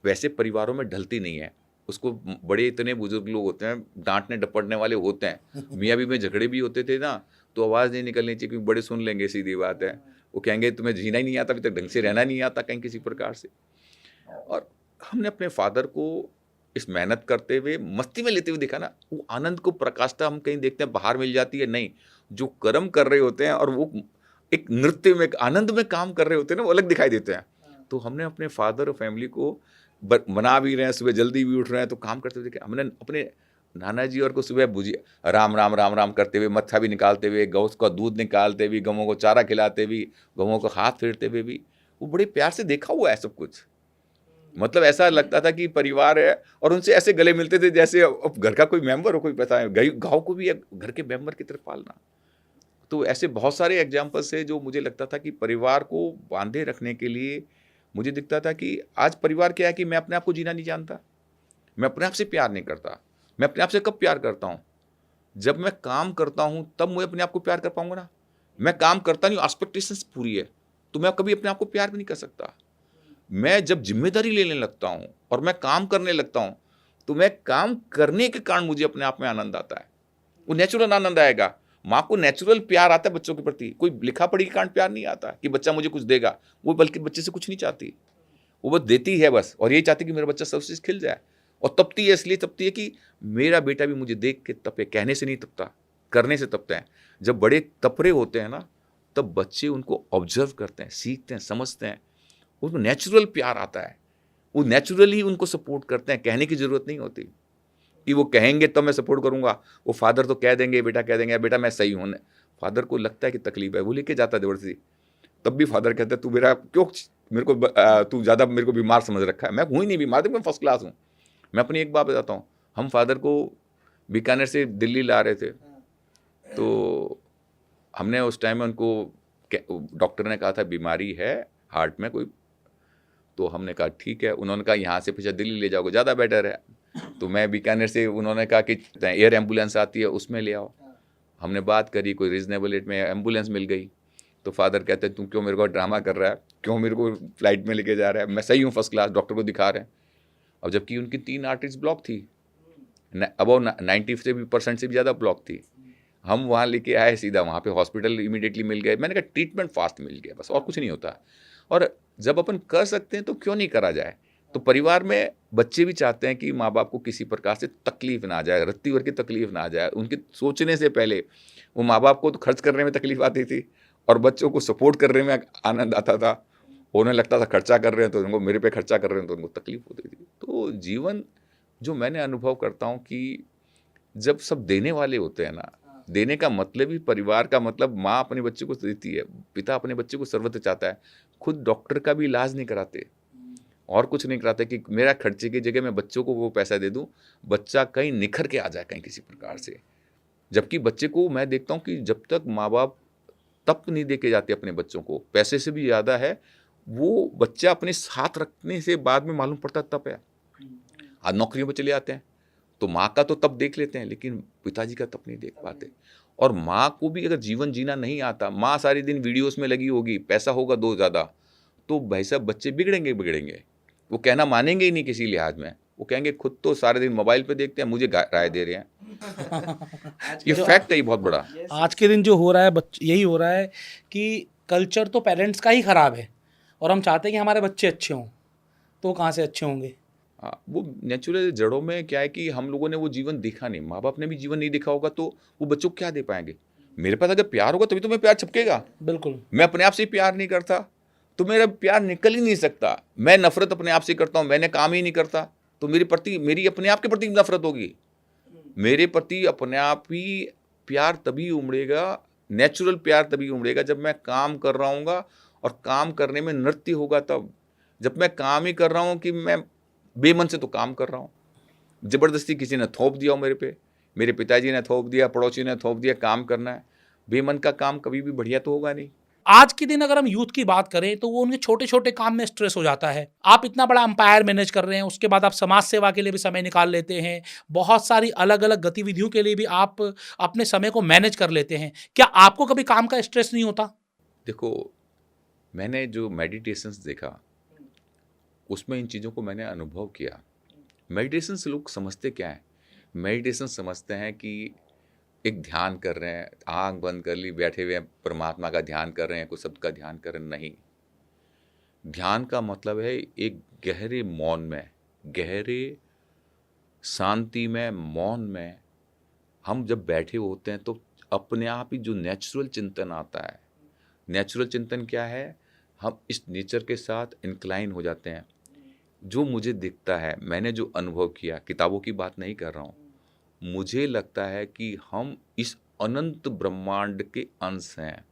वैसे परिवारों में ढलती नहीं है उसको। बड़े इतने बुजुर्ग लोग होते हैं, डांटने डपटने वाले होते हैं, मियाँ बीवी में झगड़े भी होते थे ना तो आवाज़ नहीं निकलनी चाहिए क्योंकि बड़े सुन लेंगे, सीधी बात है। वो कहेंगे तुम्हें जीना ही नहीं आता, अभी तक ढंग से रहना नहीं आता कहीं किसी प्रकार से। और हमने अपने फादर को इस मेहनत करते हुए मस्ती में लेते हुए देखा ना, वो आनंद को प्रकाशता हम कहीं देखते हैं बाहर मिल जाती है, नहीं, जो कर्म कर रहे होते हैं और वो एक नृत्य में, एक आनंद में काम कर रहे होते हैं ना, वो अलग दिखाई देते हैं। तो हमने अपने फादर और फैमिली को बना भी रहे हैं, सुबह जल्दी भी उठ रहे हैं तो काम करते हुए देखे। हमने अपने नाना जी और को सुबह भुजिया राम राम राम राम करते हुए, मत्था भी निकालते हुए, गौ का दूध निकालते हुए, गौों को चारा खिलाते हुए, गौों को हाथ फेरते हुए भी, वो बड़े प्यार से देखा हुआ है सब कुछ। मतलब ऐसा लगता था कि परिवार है और उनसे ऐसे गले मिलते थे जैसे अब घर का कोई मेंबर हो, कोई पता है गाँव को भी घर के मेंबर की तरफ पालना। तो ऐसे बहुत सारे एग्जाम्पल्स है जो मुझे लगता था कि परिवार को बांधे रखने के लिए मुझे दिखता था कि आज परिवार क्या है कि मैं अपने आप को जीना नहीं जानता, मैं अपने आप से प्यार नहीं करता। मैं अपने आप से कब प्यार करता हूँ? जब मैं काम करता हूँ तब मैं अपने आप को प्यार कर पाऊंगा ना। मैं काम करता नहीं, एक्सपेक्टेशंस पूरी है तो मैं कभी अपने आप को प्यार भी नहीं कर सकता। मैं जब जिम्मेदारी लेने लगता हूँ और मैं काम करने लगता हूँ तो मैं काम करने के कारण मुझे अपने आप में आनंद आता है, वो नेचुरल आनंद आएगा। माँ को नेचुरल प्यार आता है बच्चों के प्रति, कोई लिखा पढ़ी के कारण प्यार नहीं आता कि बच्चा मुझे कुछ देगा, वो बल्कि बच्चे से कुछ नहीं चाहती, वो बस देती है बस, और यही चाहती कि मेरा बच्चा सब चीज़ खिल जाए। और तपती है इसलिए तपती है कि मेरा बेटा भी मुझे देख के तपे, कहने से नहीं तपता, करने से तपता है। जब बड़े तपरे होते हैं ना तब बच्चे उनको ऑब्जर्व करते हैं, सीखते हैं, समझते हैं, उनको नेचुरल प्यार आता है, वो नेचुरली उनको सपोर्ट करते हैं, कहने की ज़रूरत नहीं होती कि वो कहेंगे तब मैं सपोर्ट करूंगा। वो फादर तो कह देंगे, बेटा कह देंगे बेटा मैं सही हूँ, फादर को लगता है कि तकलीफ है, वो लेके जाता है ज़बरदस्ती, तब भी फादर कहता है तू मेरा क्यों, मेरे को तू ज़्यादा मेरे को बीमार समझ रखा है। मैं हूँ ही नहीं बीमार, मैं फर्स्ट क्लास हूँ। मैं अपनी एक बात बताता हूँ, हम फादर को बीकानेर से दिल्ली ला रहे थे तो हमने उस टाइम में उनको, डॉक्टर ने कहा था बीमारी है हार्ट में कोई, तो हमने कहा ठीक है। उन्होंने कहा यहाँ से पीछे दिल्ली ले जाओगे ज़्यादा बेटर है, तो मैं बीकानेर से, उन्होंने कहा कि एयर एम्बुलेंस आती है उसमें ले आओ। हमने बात करी, कोई रीजनेबल रेट में एम्बुलेंस मिल गई। तो फादर कहते हैं तू क्यों मेरे को ड्रामा कर रहा है, क्यों मेरे को फ्लाइट में लेके जा रहा है, मैं सही हूँ फर्स्ट क्लास, डॉक्टर को दिखा रहे हैं। अब जबकि उनकी 3 आर्टरीज ब्लॉक थी, अबाउ 90% से भी ज़्यादा ब्लॉक थी। हम वहाँ लेके आए सीधा, वहाँ पे हॉस्पिटल इमीडिएटली मिल गए। मैंने कहा ट्रीटमेंट फास्ट मिल गया बस, और कुछ नहीं होता। और जब अपन कर सकते हैं तो क्यों नहीं करा जाए। तो परिवार में बच्चे भी चाहते हैं कि माँ बाप को किसी प्रकार से तकलीफ ना आ जाए, रत्ती भर की तकलीफ ना आ जाए। उनके सोचने से पहले वो माँ बाप को तो खर्च करने में तकलीफ आती थी और बच्चों को सपोर्ट करने में आनंद आता था। उन्हें लगता था खर्चा कर रहे हैं तो उनको, मेरे पे खर्चा कर रहे हैं तो उनको तकलीफ होती थी। तो जीवन जो मैंने अनुभव करता हूँ कि जब सब देने वाले होते हैं ना, देने का मतलब ही, परिवार का मतलब माँ अपने बच्चे को देती है, पिता अपने बच्चे को सर्वत्र चाहता है। खुद डॉक्टर का भी इलाज नहीं कराते और कुछ नहीं कराते कि मेरा खर्चे की जगह मैं बच्चों को वो पैसा दे दूं, बच्चा कहीं निखर के आ जाए कहीं किसी प्रकार से। जबकि बच्चे को मैं देखता हूं कि जब तक माँ बाप तप नहीं दे के जाते अपने बच्चों को, पैसे से भी ज़्यादा है, वो बच्चा अपने साथ रखने से बाद में मालूम पड़ता तप है। आज नौकरियों पर चले आते हैं तो माँ का तो तप देख लेते हैं लेकिन पिताजी का तप नहीं देख पाते। और माँ को भी अगर जीवन जीना नहीं आता, माँ सारी दिन वीडियोस में लगी होगी, पैसा होगा दो ज़्यादा, तो भाई साहब बच्चे बिगड़ेंगे। वो कहना मानेंगे ही नहीं किसी लिहाज में, वो कहेंगे खुद तो सारे दिन मोबाइल पे देखते हैं, मुझे राय दे रहे हैं। ये फैक्ट है, ये बहुत बड़ा। आज के दिन जो हो रहा है यही हो रहा है कि कल्चर तो पेरेंट्स का ही ख़राब है और हम चाहते हैं कि हमारे बच्चे अच्छे हों, तो कहाँ से अच्छे होंगे। हाँ, वो नेचुरल जड़ों में क्या है कि हम लोगों ने वो जीवन देखा नहीं, माँ बाप ने भी जीवन नहीं देखा होगा, तो वो बच्चों को क्या दे पाएंगे। मेरे पास अगर प्यार होगा तभी तो मैं प्यार छपकेगा। बिल्कुल, मैं अपने आप से प्यार नहीं करता तो मेरा प्यार निकल ही नहीं सकता। मैं नफरत अपने आप से करता हूँ, मैंने काम ही नहीं करता तो मेरी अपने आप के प्रति नफरत होगी। मेरे प्रति अपने आप ही प्यार तभी उमड़ेगा, नेचुरल प्यार तभी उमड़ेगा जब मैं काम कर रहा हूँगा और काम करने में नृत्य होगा तब। जब मैं काम ही कर रहा हूँ कि मैं बेमन से तो काम कर रहा हूँ, ज़बरदस्ती किसी ने थोप दिया हो मेरे पे, मेरे पिताजी ने थोप दिया, पड़ोसी ने थोप दिया, काम करना है। बेमन का काम कभी भी बढ़िया तो होगा नहीं। आज के दिन अगर हम यूथ की बात करें तो वो उनके छोटे-छोटे काम में स्ट्रेस हो जाता है। आप इतना बड़ा एम्पायर मैनेज कर रहे हैं, उसके बाद आप समाज सेवा के लिए भी समय निकाल लेते हैं। बहुत सारी अलग-अलग गतिविधियों के लिए भी आप अपने समय को मैनेज कर लेते हैं। क्या आपको कभी काम का स्ट्रेस नहीं होता? देखो, मैंने जो मेडिटेशंस देखा, उसमें इन चीज़ों को मैंने अनुभव किया। मेडिटेशन से लोग समझते क्या है? मेडिटेशन समझते हैं कि एक ध्यान कर रहे हैं, आँख बंद कर ली, बैठे हुए हैं, परमात्मा का ध्यान कर रहे हैं, कोई शब्द का ध्यान कर रहे हैं, नहीं। ध्यान का मतलब है एक गहरे मौन में, गहरे शांति में, मौन में हम जब बैठे होते हैं तो अपने आप ही जो नेचुरल चिंतन आता है। नेचुरल चिंतन क्या है? हम इस नेचर के साथ इंक्लाइन हो जाते हैं। जो मुझे दिखता है, मैंने जो अनुभव किया, किताबों की बात नहीं कर रहा हूँ। मुझे लगता है कि हम इस अनंत ब्रह्मांड के अंश हैं।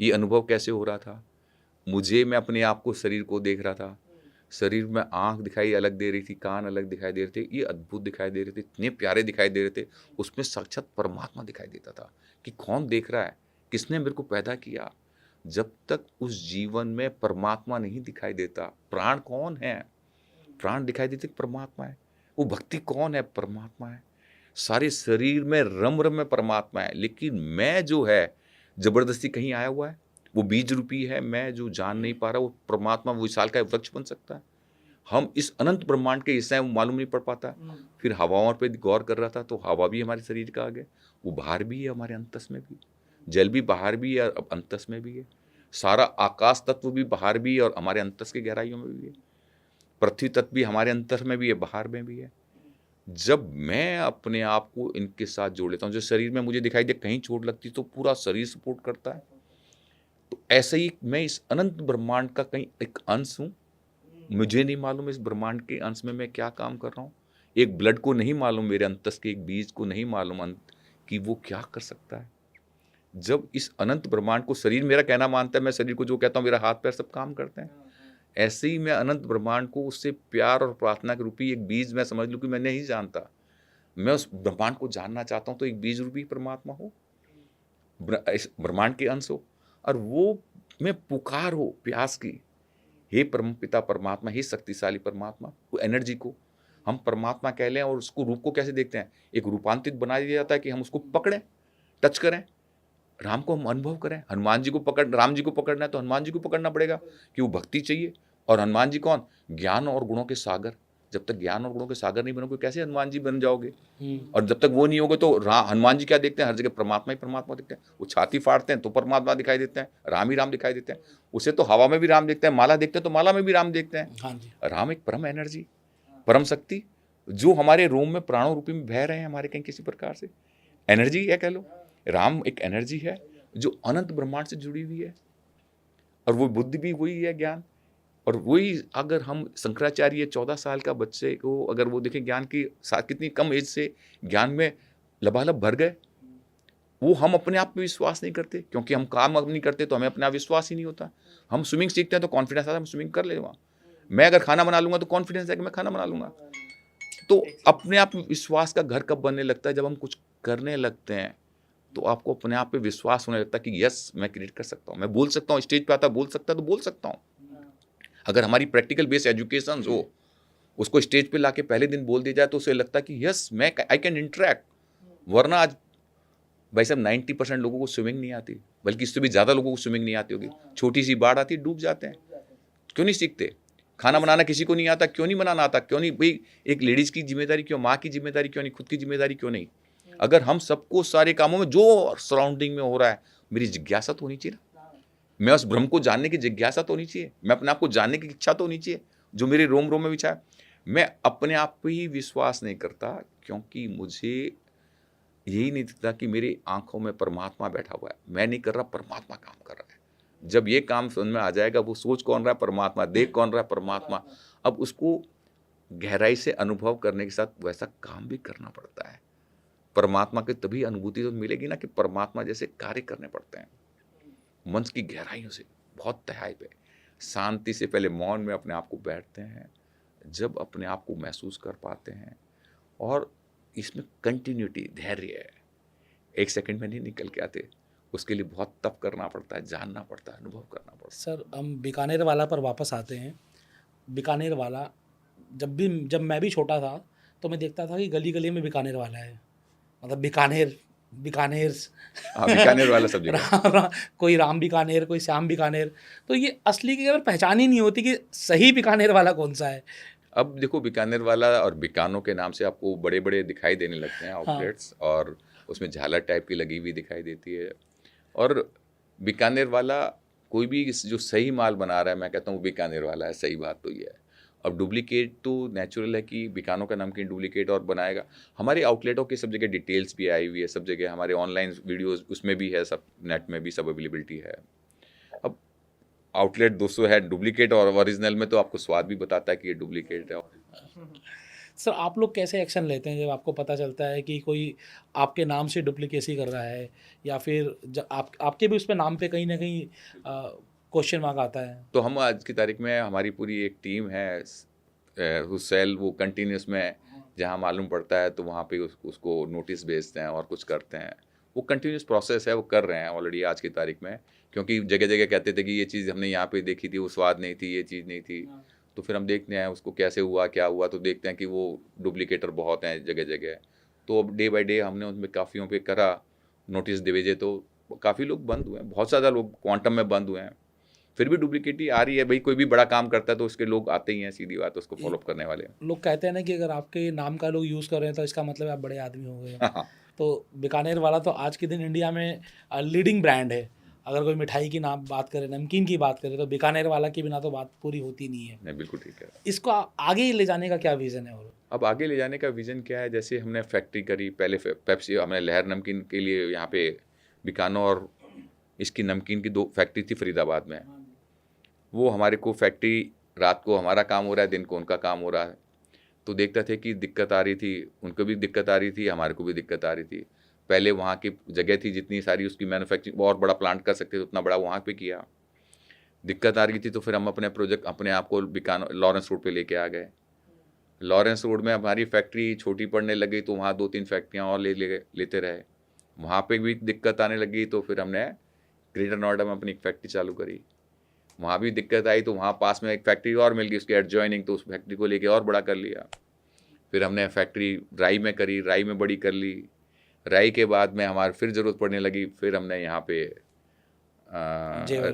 ये अनुभव कैसे हो रहा था? मैं अपने आप को, शरीर को देख रहा था। शरीर में आँख दिखाई अलग दे रही थी, कान अलग दिखाई दे रहे थे, ये अद्भुत दिखाई दे रहे थे, इतने प्यारे दिखाई दे रहे थे। उसमें साक्षात परमात्मा दिखाई देता था कि कौन देख रहा है? किसने मेरे को पैदा किया? जब तक उस जीवन में परमात्मा नहीं दिखाई देता, प्राण कौन है? प्राण दिखाई देते परमात्मा है। वो भक्ति कौन है? परमात्मा है। सारे शरीर में रम-रम में परमात्मा है, लेकिन मैं जो है ज़बरदस्ती कहीं आया हुआ है। वो बीज रूपी है, मैं जो जान नहीं पा रहा, वो परमात्मा वो विशाल का वृक्ष बन सकता है। हम इस अनंत ब्रह्मांड के हिस्से हैं, वो मालूम नहीं पड़ पाता। फिर हवाओं पे गौर कर रहा था, तो हवा भी हमारे शरीर का अंग है, वो बाहर भी है, हमारे अंतस में भी। जल भी बाहर भी है और अंतस में भी है। सारा आकाश तत्व भी बाहर भी है और हमारे अंतस की गहराइयों में भी है। पृथ्वी तत्व भी हमारे अंतर में भी है, बाहर में भी है। जब मैं अपने आप को इनके साथ जोड़ लेता हूँ, जो शरीर में मुझे दिखाई दे, कहीं चोट लगती तो पूरा शरीर सपोर्ट करता है। तो ऐसे ही मैं इस अनंत ब्रह्मांड का कहीं एक अंश हूँ। मुझे नहीं मालूम इस ब्रह्मांड के अंश में मैं क्या काम कर रहा हूँ। एक ब्लड को नहीं मालूम, मेरे अंतस के एक बीज को नहीं मालूम कि वो क्या कर सकता है। जब इस अनंत ब्रह्मांड को शरीर मेरा कहना मानता है, मैं शरीर को जो कहता हूँ, मेरा हाथ पैर सब काम करते हैं। ऐसे ही मैं अनंत ब्रह्मांड को उससे प्यार और प्रार्थना के रूपी एक बीज मैं समझ लूँ कि मैं नहीं जानता। मैं उस ब्रह्मांड को जानना चाहता हूँ, तो एक बीज रूपी परमात्मा हो, इस ब्रह्मांड के अंश हो, और वो मैं पुकार हो प्यास की, हे परमपिता परमात्मा, हे शक्तिशाली परमात्मा। वो एनर्जी को हम परमात्मा कह लें, और उसको रूप को कैसे देखते हैं? एक रूपांतरित बना दिया जाता है कि हम उसको पकड़ें, टच करें। राम को हम अनुभव करें। हनुमान जी को राम जी को पकड़ना है तो हनुमान जी को पकड़ना पड़ेगा, कि वो भक्ति चाहिए। और हनुमान जी कौन? ज्ञान और गुणों के सागर। जब तक ज्ञान और गुणों के सागर नहीं बनोगे, कैसे हनुमान जी बन जाओगे? और जब तक वो नहीं होगे तो हनुमान जी क्या देखते हैं? हर जगह परमात्मा ही परमात्मा दिखते हैं। वो छाती फाड़ते हैं तो परमात्मा दिखाई देते हैं, राम ही राम दिखाई देते हैं। उसे तो हवा में भी राम देखते हैं, माला देखते हैं तो माला में भी राम देखते हैं। हाँ जी। राम एक परम एनर्जी, परम शक्ति, जो हमारे रोम में प्राणों रूपी में बह रहे हैं, हमारे कहीं किसी प्रकार से एनर्जी है, कह लो। राम एक एनर्जी है जो अनंत ब्रह्मांड से जुड़ी हुई है, और वो बुद्धि भी वही है, ज्ञान। और वही अगर हम शंकराचार्य 14 साल का बच्चे को अगर वो देखें, ज्ञान की साथ कितनी कम एज से ज्ञान में लबालब भर गए, वो हम अपने आप पे विश्वास नहीं करते, क्योंकि हम काम अब नहीं करते तो हमें अपने आप विश्वास ही नहीं होता। हम स्विमिंग सीखते हैं तो कॉन्फिडेंस आता है, हम स्विमिंग कर लेंगे। मैं अगर खाना बना लूंगा तो कॉन्फिडेंस है कि मैं खाना बना लूंगा। तो अपने आप विश्वास का घर कब बनने लगता है? जब हम कुछ करने लगते हैं, तो आपको अपने आप पे विश्वास होने लगता है कि यस, मैं क्रिएट कर सकता हूँ, मैं बोल सकता हूँ, स्टेज पे आता बोल सकता है तो बोल सकता हूँ। अगर हमारी प्रैक्टिकल बेस्ड एजुकेशन हो, उसको स्टेज पे लाके पहले दिन बोल दिया जाए, तो उसे लगता है कि यस, मैं आई कैन इंटरेक्ट। वरना आज भाई साहब 90% लोगों को स्विमिंग नहीं आती, बल्कि इससे भी ज़्यादा लोगों को स्विमिंग नहीं आती होगी। छोटी सी बाढ़ आती है, डूब जाते हैं। क्यों नहीं सीखते? खाना बनाना किसी को नहीं आता, क्यों नहीं बनाना आता? क्यों नहीं भाई? एक लेडीज़ की जिम्मेदारी क्यों, माँ की जिम्मेदारी क्यों नहीं, खुद की जिम्मेदारी क्यों नहीं? अगर हम सबको सारे कामों में जो सराउंडिंग में हो रहा है, मेरी जिज्ञासा तो होनी चाहिए ना। मैं उस ब्रह्म को जानने की जिज्ञासा तो होनी चाहिए, मैं अपने आप को जानने की इच्छा तो होनी चाहिए, जो मेरे रोम रोम में बिछा है। मैं अपने आप पे ही विश्वास नहीं करता, क्योंकि मुझे यही नहीं दिखता कि मेरी आंखों में परमात्मा बैठा हुआ है। मैं नहीं कर रहा, परमात्मा काम कर रहा है। जब ये काम समझ में आ जाएगा, वो सोच कौन रहा है? परमात्मा। देख कौन रहा है? परमात्मा। अब उसको गहराई से अनुभव करने के साथ वैसा काम भी करना पड़ता है। परमात्मा की तभी अनुभूति तो मिलेगी ना, कि परमात्मा जैसे कार्य करने पड़ते हैं, मन की गहराइयों से, बहुत तहाई पे। शांति से पहले मौन में अपने आप को बैठते हैं, जब अपने आप को महसूस कर पाते हैं, और इसमें कंटिन्यूटी, धैर्य है, 1 सेकंड में नहीं निकल के आते, उसके लिए बहुत तप करना पड़ता है, जानना पड़ता है, अनुभव करना पड़ता है। सर हम बीकानेर वाला पर वापस आते हैं। बीकानेर वाला जब मैं भी छोटा था तो मैं देखता था कि गली गली में बीकानेर वाला है, मतलब बीकानेर बीकानेर हाँ, बीकानेर वाला सब जगह। कोई राम बीकानेर, कोई श्याम बीकानेर, तो ये असली की अगर पहचान ही नहीं होती कि सही बीकानेर वाला कौन सा है। अब देखो, बीकानेर वाला और बीकानो के नाम से आपको बड़े बड़े दिखाई देने लगते हैं आउटलेट्स, और उसमें झालर टाइप की लगी हुई दिखाई देती है। और बीकानेर वाला कोई भी जो सही माल बना रहा है, मैं कहता हूँ बीकानेर वाला है, सही बात तो ये है। अब डुप्लीकेट तो नेचुरल है कि बीकानो का नमकीन डुप्लीकेट और बनाएगा। हमारे आउटलेटों की सब जगह डिटेल्स भी आई हुई है, सब जगह हमारे ऑनलाइन वीडियोस उसमें भी है, सब नेट में भी सब अवेलेबिलिटी है। अब आउटलेट 200 है डुप्लीकेट, और ओरिजिनल में तो आपको स्वाद भी बताता है कि ये डुप्लीकेट है। सर आप लोग कैसे एक्शन लेते हैं जब आपको पता चलता है कि कोई आपके नाम से डुप्लीकेसी कर रहा है, या फिर जब आपके भी उस पे नाम पे कहीं ना कहीं क्वेश्चन मार्क आता है? तो हम आज की तारीख में, हमारी पूरी एक टीम है सेल, वो कंटिन्यूस में जहाँ मालूम पड़ता है तो वहाँ पे उसको नोटिस भेजते हैं और कुछ करते हैं। वो कंटिन्यूस प्रोसेस है, वो कर रहे हैं ऑलरेडी आज की तारीख में, क्योंकि जगह जगह कहते थे कि ये चीज़ हमने यहाँ पे देखी थी, वो स्वाद नहीं थी, ये चीज़ नहीं थी। तो फिर हम देखते हैं उसको कैसे हुआ, क्या हुआ, तो देखते हैं कि वो डुप्लीकेटर बहुत हैं जगह जगह। तो अब डे बाय डे हमने उसमें काफ़ियों पे करा, नोटिस भेजे, तो काफ़ी लोग बंद हुए हैं, बहुत ज़्यादा लोग क्वांटम में बंद हुए हैं। फिर भी डुप्लीकेटी आ रही है भाई, कोई भी बड़ा काम करता है तो उसके लोग आते ही हैं, सीधी बात, उसको फॉलोअप करने वाले। लोग कहते हैं ना कि अगर आपके नाम का लोग यूज़ कर रहे हैं तो इसका मतलब आप बड़े आदमी हो गए। हाँ, तो बीकानेर वाला तो आज के दिन इंडिया में लीडिंग ब्रांड है। अगर कोई मिठाई की नाम बात करे, नमकीन की बात करे, तो बीकानेर वाला के बिना तो बात पूरी होती नहीं है। नहीं, बिल्कुल ठीक है। इसको आगे ले जाने का क्या विज़न है? और अब आगे ले जाने का विज़न क्या है, जैसे हमने फैक्ट्री करी, पहले पेप्सी, हमने लहर नमकीन के लिए यहाँ पे बीकानो और इसकी नमकीन की 2 फैक्ट्री थी फरीदाबाद में। वो हमारे को फैक्ट्री, रात को हमारा काम हो रहा है, दिन को उनका काम हो रहा है, तो देखते थे कि दिक्कत आ रही थी, उनको भी दिक्कत आ रही थी, हमारे को भी दिक्कत आ रही थी। पहले वहाँ की जगह थी जितनी सारी उसकी मैन्युफैक्चरिंग, और बड़ा प्लांट कर सकते थे, उतना बड़ा वहाँ पे किया। दिक्कत आ रही थी तो फिर हम अपने प्रोजेक्ट, अपने आप को बीकानो लॉरेंस रोड पे लेके आ गए। लॉरेंस रोड में हमारी फैक्ट्री छोटी पड़ने लगी तो वहाँ 2-3 फैक्ट्रियाँ और लेते रहे। वहाँ पे भी दिक्कत आने लगी तो फिर हमने ग्रेटर नोएडा में अपनी एक फैक्ट्री चालू करी। वहाँ भी दिक्कत आई तो वहाँ पास में एक फैक्ट्री और मिल गई उसके एडजॉइनिंग, तो उस फैक्ट्री को लेके और बड़ा कर लिया। फिर हमने फैक्ट्री राई में करी, राई में बड़ी कर ली। राई के बाद में हमारी फिर ज़रूरत पड़ने लगी, फिर हमने यहाँ पे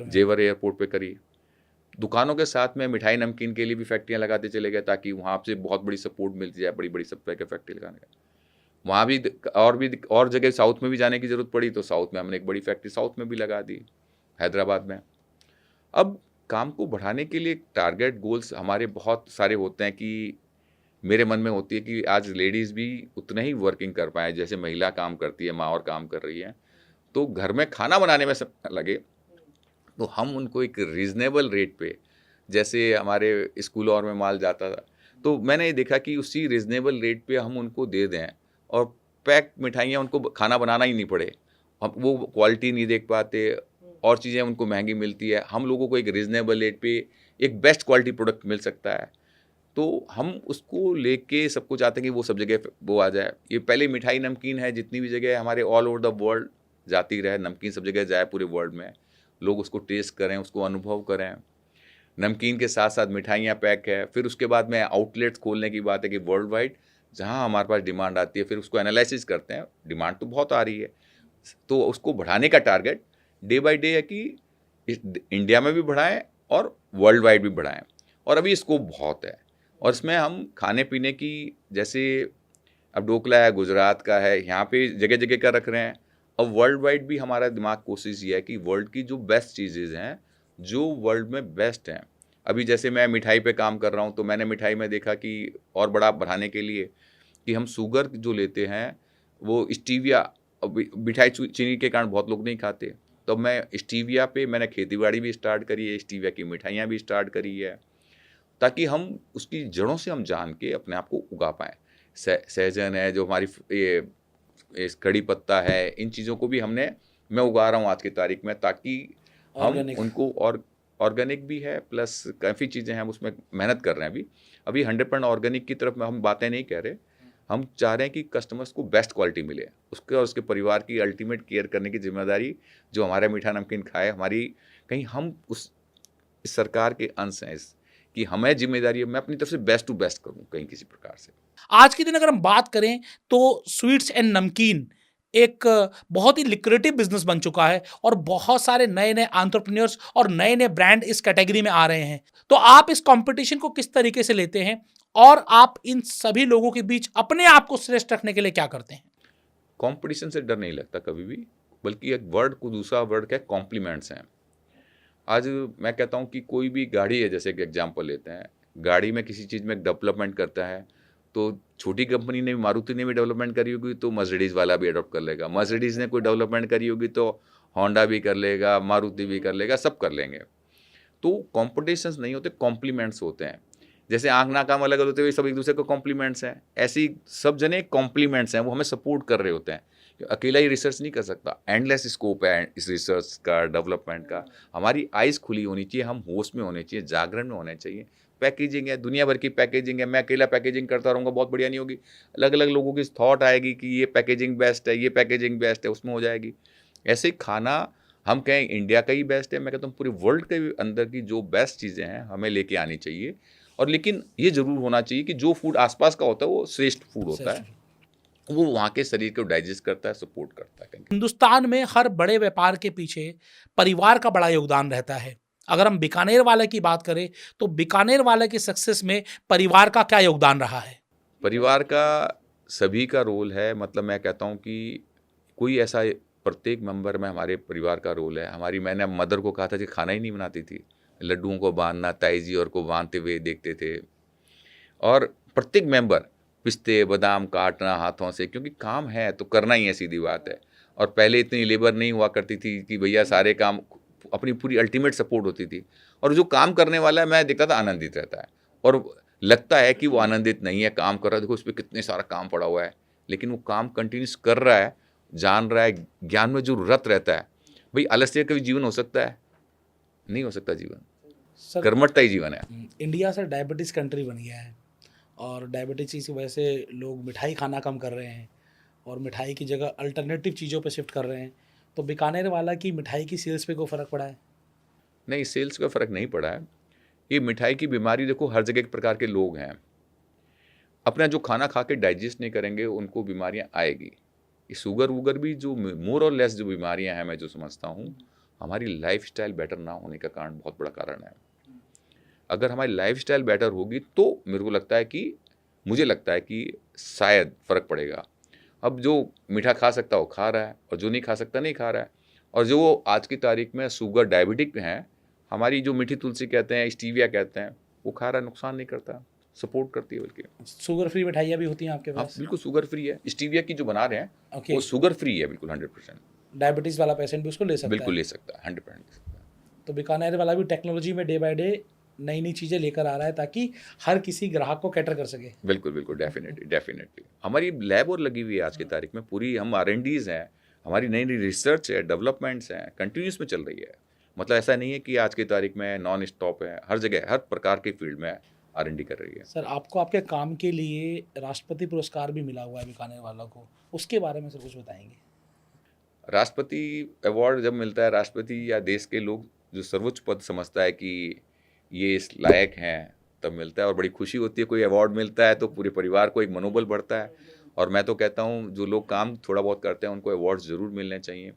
जेवर एयरपोर्ट पे करी। दुकानों के साथ में मिठाई नमकीन के लिए भी फैक्ट्रियाँ लगाते चले गए, ताकि वहाँ से बहुत बड़ी सपोर्ट मिलती जाए, बड़ी बड़ी सप्लाई की फैक्ट्री लगाने का। वहाँ भी और जगह साउथ में भी जाने की ज़रूरत पड़ी, तो साउथ में हमने एक बड़ी फैक्ट्री साउथ में भी लगा दी, हैदराबाद में। अब काम को बढ़ाने के लिए टारगेट गोल्स हमारे बहुत सारे होते हैं, कि मेरे मन में होती है कि आज लेडीज़ भी उतना ही वर्किंग कर पाएँ जैसे महिला काम करती है, माँ और काम कर रही है, तो घर में खाना बनाने में लगे, तो हम उनको एक रीज़नेबल रेट पे, जैसे हमारे स्कूल और में माल जाता था, तो मैंने ये देखा कि उसी रीज़नेबल रेट पे हम उनको दे दें, और पैक मिठाइयाँ उनको खाना बनाना ही नहीं पड़े। हम वो क्वालिटी नहीं देख पाते, और चीज़ें उनको महंगी मिलती है, हम लोगों को एक रीज़नेबल रेट पे एक बेस्ट क्वालिटी प्रोडक्ट मिल सकता है, तो हम उसको लेके सबको चाहते हैं कि वो सब जगह वो आ जाए। ये पहले मिठाई नमकीन है, जितनी भी जगह हमारे ऑल ओवर द वर्ल्ड जाती रहे, नमकीन सब जगह जाए पूरे वर्ल्ड में, लोग उसको टेस्ट करें, उसको अनुभव करें। नमकीन के साथ साथ मिठाइयाँ पैक है। फिर उसके बाद में आउटलेट्स खोलने की बात है कि वर्ल्ड वाइड जहाँ हमारे पास डिमांड आती है, फिर उसको एनालिसिस करते हैं, डिमांड तो बहुत आ रही है, तो उसको बढ़ाने का टारगेट डे बाय डे है कि इंडिया में भी बढ़ाएं और वर्ल्ड वाइड भी बढ़ाएं। और अभी स्कोप बहुत है, और इसमें हम खाने पीने की, जैसे अब ढोकला है, गुजरात का है, यहाँ पे जगह जगह का रख रहे हैं। अब वर्ल्ड वाइड भी हमारा दिमाग कोशिश ये है कि वर्ल्ड की जो बेस्ट चीज़ें हैं, जो वर्ल्ड में बेस्ट हैं, अभी जैसे मैं मिठाई पे काम कर रहा हूँ, तो मैंने मिठाई में देखा कि और बड़ा बढ़ाने के लिए कि हम शुगर जो लेते हैं वो स्टीविया, मिठाई चीनी के कारण बहुत लोग नहीं खाते, तो मैं स्टीविया पे मैंने खेतीबाड़ी भी स्टार्ट करी है, स्टीविया की मिठाइयाँ भी स्टार्ट करी है, ताकि हम उसकी जड़ों से हम जान के अपने आप को उगा पाएँ। सहजन है, जो हमारी ये कड़ी पत्ता है, इन चीज़ों को भी मैं उगा रहा हूँ आज की तारीख में, ताकि हम उनको और ऑर्गेनिक भी है, प्लस काफ़ी चीज़ें हैं, हम उसमें मेहनत कर रहे हैं अभी 100% ऑर्गेनिक की तरफ में हम बातें नहीं कह रहे। हम चाह रहे हैं कि कस्टमर्स को बेस्ट क्वालिटी मिले, उसके और उसके परिवार की अल्टीमेट केयर करने की जिम्मेदारी जो हमारा मीठा नमकीन खाए, हमारी कहीं हम उस इस सरकार के अंश हैं, इस कि हमें जिम्मेदारी है, मैं अपनी तरफ से बेस्ट टू बेस्ट करूँ कहीं किसी प्रकार से। आज के दिन अगर हम बात करें तो स्वीट्स एंड नमकीन एक बहुत ही लिक्रेटिव बिजनेस बन चुका है और बहुत सारे नए नए एंटरप्रेन्योर्स और नए नए ब्रांड इस कैटेगरी में आ रहे हैं। तो आप इस कंपटीशन को किस तरीके से लेते हैं और आप इन सभी लोगों के बीच अपने आप को श्रेष्ठ रखने के लिए क्या करते हैं? कंपटीशन से डर नहीं लगता कभी भी, बल्कि एक वर्ड को दूसरा वर्ड क्या कॉम्प्लीमेंट्स हैं। आज मैं कहता हूँ कि कोई भी गाड़ी है, जैसे कि एग्जांपल लेते हैं, गाड़ी में किसी चीज़ में डेवलपमेंट करता है, तो छोटी कंपनी ने, मारुति ने भी डेवलपमेंट करी होगी तो मर्सिडीज़ वाला भी अडॉप्ट कर लेगा, मर्सिडीज़ ने कोई डेवलपमेंट करी होगी तो होंडा भी कर लेगा, मारुति भी कर लेगा, सब कर लेंगे। तो कॉम्पिटिशन्स नहीं होते, कॉम्प्लीमेंट्स होते हैं। जैसे आँख नाक कान अलग होते हुए सब एक दूसरे को कॉम्प्लीमेंट्स हैं, ऐसे ही सब जने कॉम्प्लीमेंट्स हैं, वो हमें सपोर्ट कर रहे होते हैं। अकेला ही रिसर्च नहीं कर सकता, एंडलेस स्कोप है इस रिसर्च का, डेवलपमेंट का। हमारी आइज़ खुली होनी चाहिए, हम होश में होने चाहिए, जागरण में होने चाहिए। पैकेजिंग है, दुनिया भर की पैकेजिंग है, मैं अकेला पैकेजिंग करता रहूँगा, बहुत बढ़िया नहीं होगी। अलग अलग लोगों की थॉट आएगी कि ये पैकेजिंग बेस्ट है, ये पैकेजिंग बेस्ट है, उसमें हो जाएगी। ऐसे ही खाना हम कहें इंडिया का ही बेस्ट है, मैं कहता हूँ पूरे वर्ल्ड के अंदर की जो बेस्ट चीज़ें हैं हमें लेके आनी चाहिए। और लेकिन ये ज़रूर होना चाहिए कि जो फूड आसपास का होता है वो श्रेष्ठ फूड होता है, वो वहाँ के शरीर को डाइजेस्ट करता है, सपोर्ट करता है। हिंदुस्तान में हर बड़े व्यापार के पीछे परिवार का बड़ा योगदान रहता है। अगर हम बीकानेर वाले की बात करें तो बीकानेर वाले की सक्सेस में परिवार का क्या योगदान रहा है? परिवार का सभी का रोल है, मतलब मैं कहता हूँ कि कोई ऐसा, प्रत्येक मेंबर में हमारे परिवार का रोल है। हमारी, मैंने मदर को कहा था कि खाना ही नहीं बनाती थी, लड्डुओं को बांधना, ताई जी और को बांधते हुए देखते थे। और प्रत्येक मेंबर पिस्ते बादाम काटना हाथों से, क्योंकि काम है तो करना ही है, सीधी बात है। और पहले इतनी लेबर नहीं हुआ करती थी कि भैया सारे काम, अपनी पूरी अल्टीमेट सपोर्ट होती थी। और जो काम करने वाला है, मैं देखता था आनंदित रहता है, और लगता है कि वो आनंदित नहीं है, काम कर रहा है, देखो उस पर कितने सारा काम पड़ा हुआ है, लेकिन वो काम कंटिन्यूस कर रहा है, जान रहा है, ज्ञान में जो रत रहता है। भाई आलस्य का भी जीवन हो सकता है? नहीं हो सकता जीवन, कर्मठता ही जीवन है। इंडिया सर डायबिटीज़ कंट्री बन गया है और डायबिटीज़ की वजह से लोग मिठाई खाना कम कर रहे हैं और मिठाई की जगह अल्टरनेटिव चीज़ों पे शिफ्ट कर रहे हैं। तो बीकानेर वाला की मिठाई की सेल्स पे कोई फ़र्क पड़ा है? नहीं, सेल्स का फ़र्क नहीं पड़ा है। ये मिठाई की बीमारी देखो, हर जगह के प्रकार के लोग हैं, अपना जो खाना खा के डाइजेस्ट नहीं करेंगे उनको बीमारियां आएगी। ये शुगर वूगर भी जो मोर और लेस जो बीमारियां हैं, मैं जो समझता हूँ, हमारी लाइफस्टाइल बेटर ना होने का कारण, बहुत बड़ा कारण है। अगर हमारी लाइफस्टाइल बेटर होगी तो मेरे को लगता है कि, मुझे लगता है कि शायद फ़र्क पड़ेगा। अब जो मीठा खा सकता है वो खा रहा है, और जो नहीं खा सकता नहीं खा रहा है। और जो आज की तारीख में शुगर डायबिटिक हैं, हमारी जो मीठी तुलसी कहते हैं, स्टीविया कहते हैं, वो खा रहा है, नुकसान नहीं करता, सपोर्ट करती है बल्कि। शुगर फ्री मिठाइयाँ भी होती हैं आपके हाँ, पास? बिल्कुल शुगर फ्री है। स्टीविया की जो बना रहे हैं ओके। वो शुगर फ्री है, बिल्कुल 100%। डायबिटीज़ वाला पेशेंट भी उसको ले सकता है? बिल्कुल ले सकता है, 100% ले सकता है। तो बीकानेर वाला भी टेक्नोलॉजी में डे बाय डे नई नई चीज़ें लेकर आ रहा है ताकि हर किसी ग्राहक को कैटर कर सके। बिल्कुल बिल्कुल, डेफिनेटली डेफिनेटली। हमारी लैब और लगी हुई है आज की तारीख में, पूरी हम R&Ds हैं, हमारी नई नई रिसर्च है, डेवलपमेंट्स हैं, कंटिन्यूस में चल रही है। मतलब ऐसा नहीं है कि आज की तारीख में नॉन स्टॉप है, हर जगह हर प्रकार के फील्ड में R&D कर रही है। सर आपको आपके काम के लिए राष्ट्रपति पुरस्कार भी मिला हुआ है बीकानेर वालों को, उसके बारे में सर कुछ बताएंगे? राष्ट्रपति अवार्ड जब मिलता है, राष्ट्रपति या देश के लोग जो सर्वोच्च पद समझता है कि ये इस लायक हैं, तब मिलता है, और बड़ी खुशी होती है। कोई अवार्ड मिलता है तो पूरे परिवार को एक मनोबल बढ़ता है। और मैं तो कहता हूँ जो लोग काम थोड़ा बहुत करते हैं उनको अवार्ड ज़रूर मिलने चाहिए।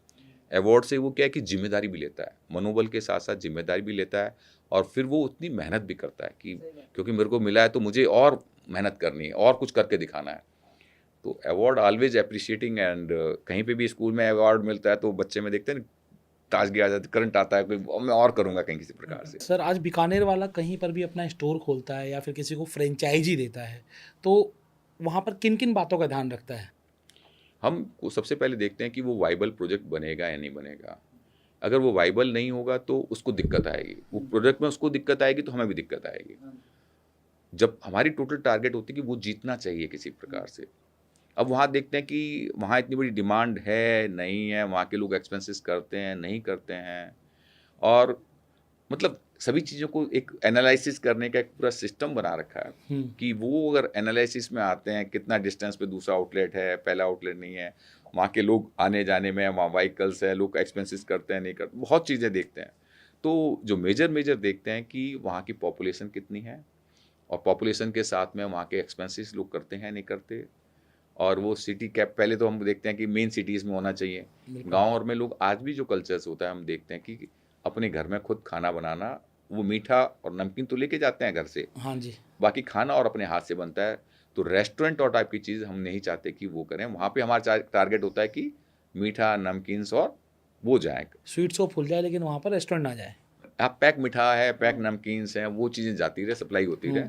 अवार्ड से वो क्या है कि जिम्मेदारी भी लेता है, मनोबल के साथ साथ जिम्मेदारी भी लेता है, और फिर वो उतनी मेहनत भी करता है कि क्योंकि मेरे को मिला है तो मुझे और मेहनत करनी है और कुछ करके दिखाना है। तो अवार्ड ऑलवेज अप्रिशिएटिंग, एंड कहीं पे भी स्कूल में अवार्ड मिलता है तो बच्चे में देखते हैं ताजगी आ जाती, करंट आता है, कोई मैं और करूँगा कहीं किसी प्रकार से। सर आज बीकानेर वाला कहीं पर भी अपना स्टोर खोलता है या फिर किसी को फ्रेंचाइजी देता है तो वहाँ पर किन किन बातों का ध्यान रखता है? हम सबसे पहले देखते हैं कि वो वाइबल प्रोजेक्ट बनेगा या नहीं बनेगा। अगर वो वाइबल नहीं होगा तो उसको दिक्कत आएगी, वो प्रोजेक्ट में उसको दिक्कत आएगी तो हमें भी दिक्कत आएगी। जब हमारी टोटल टारगेट होती है कि वो जीतना चाहिए किसी प्रकार से। अब वहाँ देखते हैं कि वहाँ इतनी बड़ी डिमांड है नहीं है, वहाँ के लोग एक्सपेंसेस करते हैं नहीं करते हैं, और मतलब सभी चीज़ों को एक एनालिसिस करने का एक पूरा सिस्टम बना रखा है कि वो अगर एनालिसिस में आते हैं, कितना डिस्टेंस पे दूसरा आउटलेट है, पहला आउटलेट नहीं है, वहाँ के लोग आने जाने में, वहाँ व्हीकल्स है, लोग एक्सपेंसेस करते हैं नहीं करते, बहुत चीज़ें देखते हैं। तो जो मेजर देखते हैं कि वहाँ की पॉपुलेशन कितनी है और पॉपुलेशन के साथ में वहाँ के एक्सपेंसेस लोग करते हैं नहीं करते, और वो सिटी कैप पहले तो हम देखते हैं कि मेन सिटीज़ में होना चाहिए। गाँव और में लोग आज भी जो कल्चर्स होता है हम देखते हैं कि अपने घर में खुद खाना बनाना, वो मीठा और नमकीन तो लेके जाते हैं घर से, हाँ जी। बाकी खाना और अपने हाथ से बनता है। तो रेस्टोरेंट और टाइप की चीज़ हम नहीं चाहते कि वो करें। वहाँ पे हमारा टारगेट होता है कि मीठा, नमकीन्स और वो जाएँ। स्वीट शॉप खुल जाए लेकिन वहाँ पर रेस्टोरेंट ना जाए। आप पैक मिठा है, पैक नमकीन्स हैं, वो चीज़ें जाती रहे, सप्लाई होती रहे,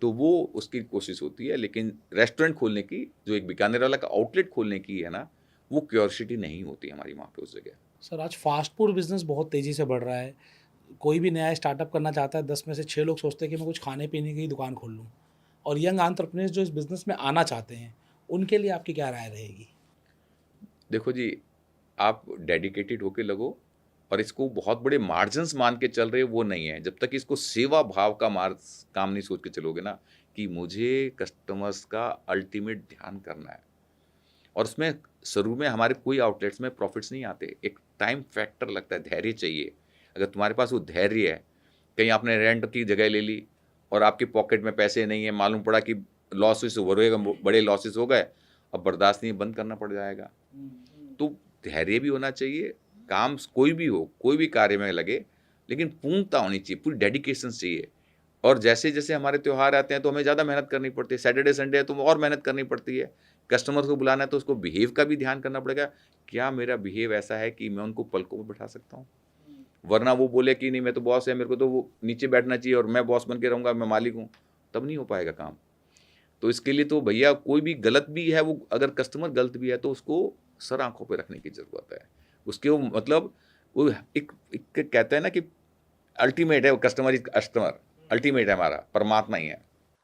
तो वो उसकी कोशिश होती है। लेकिन रेस्टोरेंट खोलने की, जो एक बीकानेर वाला का आउटलेट खोलने की है ना, वो क्यूरियोसिटी नहीं होती हमारी वहाँ पे उस जगह। सर आज फास्ट फूड बिजनेस बहुत तेज़ी से बढ़ रहा है। कोई भी नया स्टार्टअप करना चाहता है, 10 में से 6 लोग सोचते हैं कि मैं कुछ खाने पीने की दुकान खोल लूँ। और यंग एंटरप्रेन्योर्स जो इस बिज़नेस में आना चाहते हैं, उनके लिए आपकी क्या राय रहेगी? देखो जी, आप डेडिकेटेड होके लगो और इसको बहुत बड़े मार्जिन्स मान के चल रहे हो, वो नहीं है। जब तक इसको सेवा भाव का काम नहीं सोच के चलोगे ना, कि मुझे कस्टमर्स का अल्टीमेट ध्यान करना है, और उसमें शुरू में हमारे कोई आउटलेट्स में प्रॉफिट्स नहीं आते। एक टाइम फैक्टर लगता है, धैर्य चाहिए। अगर तुम्हारे पास वो धैर्य है, कहीं आपने रेंट की जगह ले ली और आपकी पॉकेट में पैसे नहीं है, मालूम पड़ा कि लॉसेस हो रहे, बड़े लॉसेस हो गए, अब बर्दाश्त नहीं, बंद करना पड़ जाएगा। तो धैर्य भी होना चाहिए। काम कोई भी हो, कोई भी कार्य में लगे, लेकिन पूर्णता होनी चाहिए, पूरी डेडिकेशन चाहिए। और जैसे-जैसे हमारे त्योहार आते हैं तो हमें ज़्यादा मेहनत करनी पड़ती है। सैटरडे, संडे है तो और मेहनत करनी पड़ती है। कस्टमर को बुलाना है तो उसको बिहेव का भी ध्यान करना पड़ेगा। क्या मेरा बिहेव ऐसा है कि मैं उनको पलकों पे बैठा सकता हूँ? वरना वो बोले कि नहीं मैं तो बॉस है, मेरे को तो वो नीचे बैठना चाहिए और मैं बॉस बन के रहूँगा, मैं मालिक हूँ, तब नहीं हो पाएगा काम। तो इसके लिए तो भैया कोई भी गलत भी है, वो अगर कस्टमर गलत भी है तो उसको सर आँखों पे रखने की ज़रूरत है। उसके वो मतलब वो एक कहते हैं ना कि अल्टीमेट है, वो कस्टमर इज़ कस्टमर, अल्टीमेट है हमारा, परमात्मा ही है।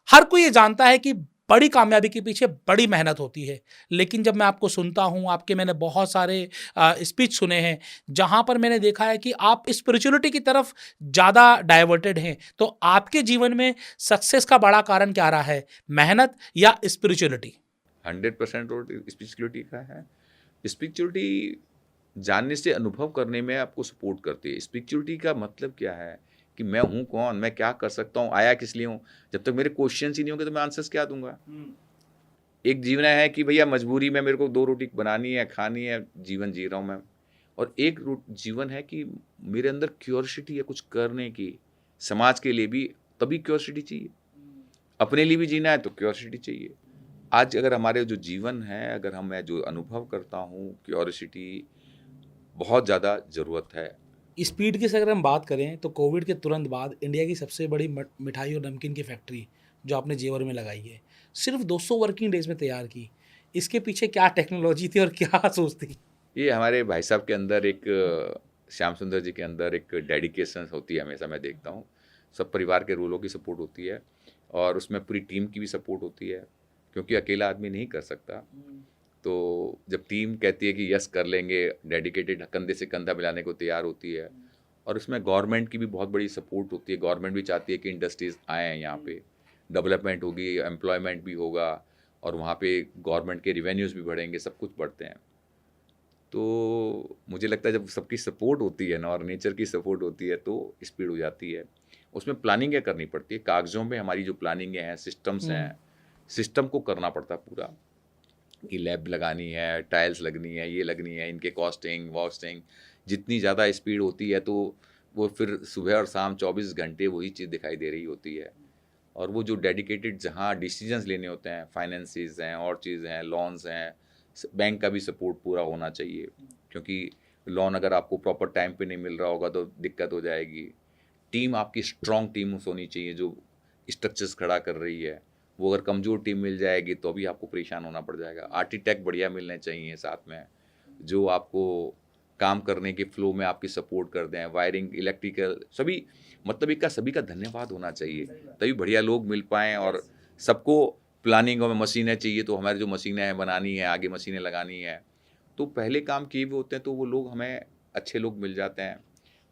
हर कोई ये जानता है कि बड़ी कामयाबी के पीछे बड़ी मेहनत होती है। लेकिन जब मैं आपको सुनता हूँ, आपके मैंने बहुत सारे स्पीच सुने हैं, जहाँ पर मैंने देखा है कि आप स्पिरिचुअलिटी की तरफ ज़्यादा डाइवर्टेड हैं। तो आपके जीवन में सक्सेस का बड़ा कारण क्या रहा है? मेहनत या स्पिरिचुअलिटी? 100% रोल स्पिरिचुअलिटी का है। स्पिरिचुअलिटी जानने से अनुभव करने में आपको सपोर्ट करती है। स्पिरिचुअलिटी का मतलब क्या है कि मैं हूँ कौन? मैं क्या कर सकता हूँ? आया किस लिए हूँ? जब तक मेरे क्वेश्चंस ही नहीं होंगे तो मैं आंसर्स क्या दूँगा? एक जीवन है कि भैया मजबूरी में मेरे को 2 रोटी बनानी है, खानी है, जीवन जी रहा हूँ मैं। और एक जीवन है कि मेरे अंदर क्यूरियोसिटी है कुछ करने की, समाज के लिए भी, तभी क्यूरियोसिटी चाहिए। अपने लिए भी जीना है तो क्यूरियोसिटी चाहिए। आज अगर हमारे जो जीवन है, अगर हम मैं जो अनुभव करता हूँ, क्यूरियोसिटी बहुत ज़्यादा ज़रूरत है। स्पीड की अगर हम बात करें तो कोविड के तुरंत बाद इंडिया की सबसे बड़ी मिठाई और नमकीन की फैक्ट्री जो आपने जेवर में लगाई है, सिर्फ 200 वर्किंग डेज में तैयार की। इसके पीछे क्या टेक्नोलॉजी थी और क्या सोच थी? ये हमारे भाई साहब के अंदर एक श्याम सुंदर जी के अंदर एक डेडिकेशन होती है, हमेशा मैं देखता हूँ। सब परिवार के रोलों की सपोर्ट होती है और उसमें पूरी टीम की भी सपोर्ट होती है, क्योंकि अकेला आदमी नहीं कर सकता। तो जब टीम कहती है कि यस कर लेंगे, डेडिकेटेड कंधे से कंधा मिलाने को तैयार होती है, और उसमें गवर्नमेंट की भी बहुत बड़ी सपोर्ट होती है। गवर्नमेंट भी चाहती है कि इंडस्ट्रीज़ आएँ यहाँ पे, डेवलपमेंट होगी, एम्प्लॉयमेंट भी होगा और वहाँ पे गवर्नमेंट के रिवेन्यूज़ भी बढ़ेंगे, सब कुछ बढ़ते हैं। तो मुझे लगता है जब सबकी सपोर्ट होती है ना और नेचर की सपोर्ट होती है तो स्पीड हो जाती है। उसमें प्लानिंगें करनी पड़ती है, कागज़ों में हमारी जो प्लानिंगें हैं, सिस्टम्स हैं, सिस्टम को करना पड़ता है पूरा, कि लैब लगानी है, टाइल्स लगनी है, ये लगनी है, इनके कॉस्टिंग वॉस्टिंग। जितनी ज़्यादा स्पीड होती है तो वो फिर सुबह और शाम 24 घंटे वही चीज़ दिखाई दे रही होती है। और वो जो डेडिकेटेड जहाँ डिसीजंस लेने होते हैं, फाइनेंसेस हैं और चीज़ें हैं, लोन्स हैं, बैंक का भी सपोर्ट पूरा होना चाहिए, क्योंकि लोन अगर आपको प्रॉपर टाइम पे नहीं मिल रहा होगा तो दिक्कत हो जाएगी। टीम आपकी स्ट्रॉन्ग टीम होनी चाहिए जो स्ट्रक्चर्स खड़ा कर रही है। वो अगर कमज़ोर टीम मिल जाएगी तो भी आपको परेशान होना पड़ जाएगा। आर्किटेक्ट बढ़िया मिलने चाहिए साथ में, जो आपको काम करने के फ्लो में आपकी सपोर्ट कर दें, वायरिंग, इलेक्ट्रिकल, सभी, मतलब एक का सभी का धन्यवाद होना चाहिए, तभी बढ़िया लोग मिल पाएँ। और सबको प्लानिंग में मशीनें चाहिए, तो हमारी जो मशीनें हैं बनानी है, आगे मशीनें लगानी है, तो पहले काम किए हुए होते हैं तो वो लोग हमें अच्छे लोग मिल जाते हैं।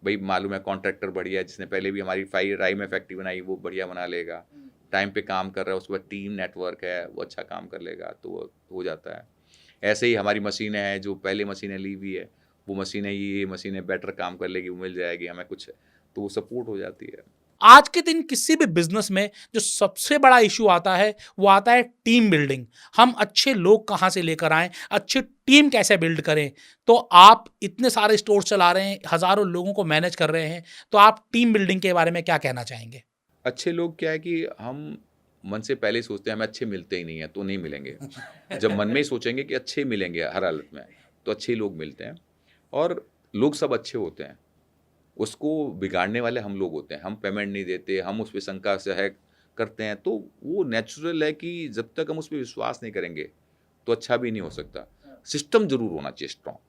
भाई मालूम है कॉन्ट्रैक्टर बढ़िया है, जिसने पहले भी हमारी राई में फैक्ट्री बनाई वो बढ़िया बना लेगा, टाइम पे काम कर रहा है, उसके बाद टीम नेटवर्क है वो अच्छा काम कर लेगा, तो वो हो जाता है। ऐसे ही हमारी मशीनें हैं, जो पहले मशीनें ली हुई है वो मशीनें, ये मशीनें बेटर काम कर लेगी, वो मिल जाएगी हमें कुछ, तो वो सपोर्ट हो जाती है। आज के दिन किसी भी बिजनेस में जो सबसे बड़ा इशू आता है वो आता है टीम बिल्डिंग। हम अच्छे लोग कहाँ से लेकर आएं, अच्छी टीम कैसे बिल्ड करें। तो आप इतने सारे स्टोर चला रहे हैं, हजारों लोगों को मैनेज कर रहे हैं, तो आप टीम बिल्डिंग के बारे में क्या कहना चाहेंगे? अच्छे लोग क्या है कि हम मन से पहले ही सोचते हैं हमें अच्छे मिलते ही नहीं है, तो नहीं मिलेंगे। जब मन में ही सोचेंगे कि अच्छे मिलेंगे हर हालत में, तो अच्छे ही लोग मिलते हैं। और लोग सब अच्छे होते हैं, उसको बिगाड़ने वाले हम लोग होते हैं। हम पेमेंट नहीं देते, हम उस पे शंका से है करते हैं, तो वो नेचुरल है कि जब तक हम उस पे विश्वास नहीं करेंगे तो अच्छा भी नहीं हो सकता। सिस्टम ज़रूर होना चाहिए स्ट्रॉन्ग,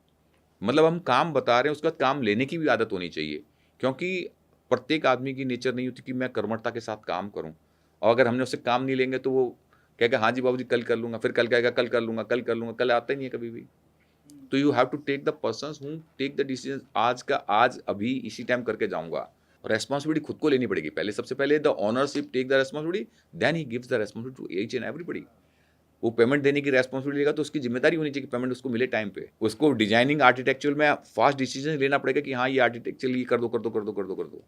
मतलब हम काम बता रहे हैं उसका काम लेने की भी आदत होनी चाहिए, क्योंकि प्रत्येक आदमी की नेचर नहीं होती कि मैं कर्मठता के साथ काम करूं, और अगर हमने उससे काम नहीं लेंगे तो वो कहेगा हाँ जी बाबूजी कल कर लूंगा, फिर कल कहेगा कल कर लूंगा, कल कर लूंगा, कल आता ही नहीं है कभी भी। तो you have to take the person who take the decision, आज का आज, अभी इसी टाइम करके जाऊंगा। और रेस्पॉन्सिबिलिटी खुद को लेनी पड़ेगी पहले, सबसे पहले the ownership, take the responsibility, then he gives the responsibility to each and everybody. वो पेमेंट देने की रेस्पॉन्सिबिलिटी लेगा तो उसकी जिम्मेदारी होनी चाहिए कि पेमेंट उसको मिले टाइम पे। उसको डिजाइनिंग आर्किटेक्चुअल में फास्ट डिसीजन लेना पड़ेगा कि हाँ ये आर्किटेक्चर ये कर दो कर दो कर दो कर दो कर दो।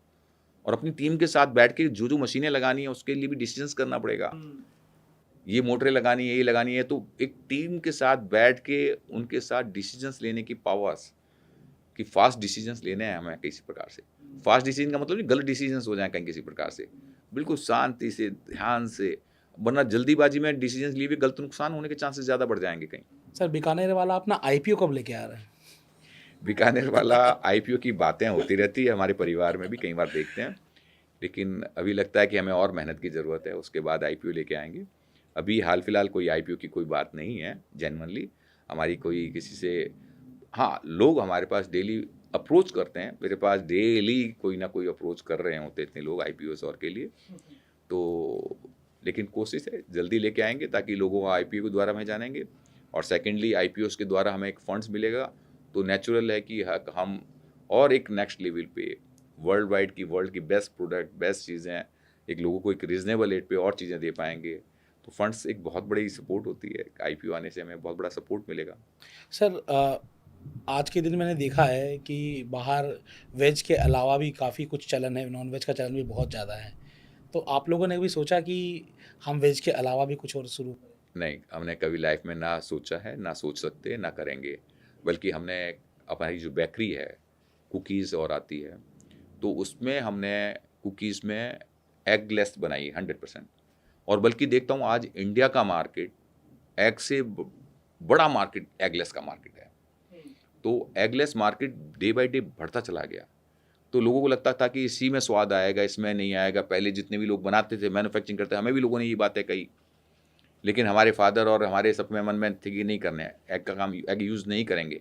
और अपनी टीम के साथ बैठ के जो जो मशीनें लगानी है उसके लिए भी डिसीजंस करना पड़ेगा, ये मोटरें लगानी है, ये लगानी है, तो एक टीम के साथ बैठ के उनके साथ डिसीजंस लेने की पावर्स, कि फास्ट डिसीजंस लेने हैं हमें किसी प्रकार से। फास्ट डिसीजन का मतलब नहीं गलत डिसीजंस हो जाए कहीं किसी प्रकार से, बिल्कुल शांति से ध्यान से, वरना जल्दीबाजी में डिसीजंस लिए हुए गलत नुकसान होने के चांसेस ज़्यादा बढ़ जाएंगे कहीं। सर, बीकानेर वाला अपना आईपीओ कब लेके आ रहा है? बीकानेर वाला आईपीओ की बातें होती रहती है, हमारे परिवार में भी कई बार देखते हैं, लेकिन अभी लगता है कि हमें और मेहनत की ज़रूरत है, उसके बाद आईपीओ लेके आएंगे। अभी हाल फिलहाल कोई आईपीओ की कोई बात नहीं है, जेन्युइनली हमारी कोई किसी से, हाँ लोग हमारे पास डेली अप्रोच करते हैं, मेरे पास डेली कोई ना कोई अप्रोच कर रहे होते इतने लोग आईपीओ और के लिए, तो लेकिन कोशिश है जल्दी लेके आएंगे ताकि लोगों को आईपीओ के द्वारा हमें जानेंगे, और सेकेंडली आईपीओ के द्वारा हमें एक फंड्स मिलेगा, तो नेचुरल है कि हम और एक नेक्स्ट लेवल पे वर्ल्ड वाइड की, वर्ल्ड की बेस्ट प्रोडक्ट, बेस्ट चीज़ें एक लोगों को एक रीजनेबल रेट पे और चीज़ें दे पाएंगे। तो फंड्स एक बहुत बड़ी सपोर्ट होती है, आईपीओ आने से हमें बहुत बड़ा सपोर्ट मिलेगा। सर, आज के दिन मैंने देखा है कि बाहर वेज के अलावा भी काफ़ी कुछ चलन है, नॉन वेज का चलन भी बहुत ज़्यादा है। तो आप लोगों ने भी सोचा कि हम वेज के अलावा भी कुछ और शुरू करें? नहीं, हमने कभी लाइफ में ना सोचा है, ना सोच सकते, ना करेंगे, बल्कि हमने हमारी जो बेकरी है, कुकीज़ और आती है, तो उसमें हमने कुकीज़ में एगलेस बनाई 100%। और बल्कि देखता हूँ आज इंडिया का मार्केट एग से बड़ा मार्केट एगलेस का मार्केट है, तो eggless market day by day बढ़ता चला गया। तो लोगों को लगता था कि इसी में स्वाद आएगा, इसमें नहीं आएगा। पहले जितने भी लोग बनाते थे, मैन्युफैक्चरिंग करते, हमें भी लोगों ने ये बातें कही, लेकिन हमारे फादर और हमारे सब में मन में थी कि नहीं करने, एग का काम, एग यूज़ नहीं करेंगे।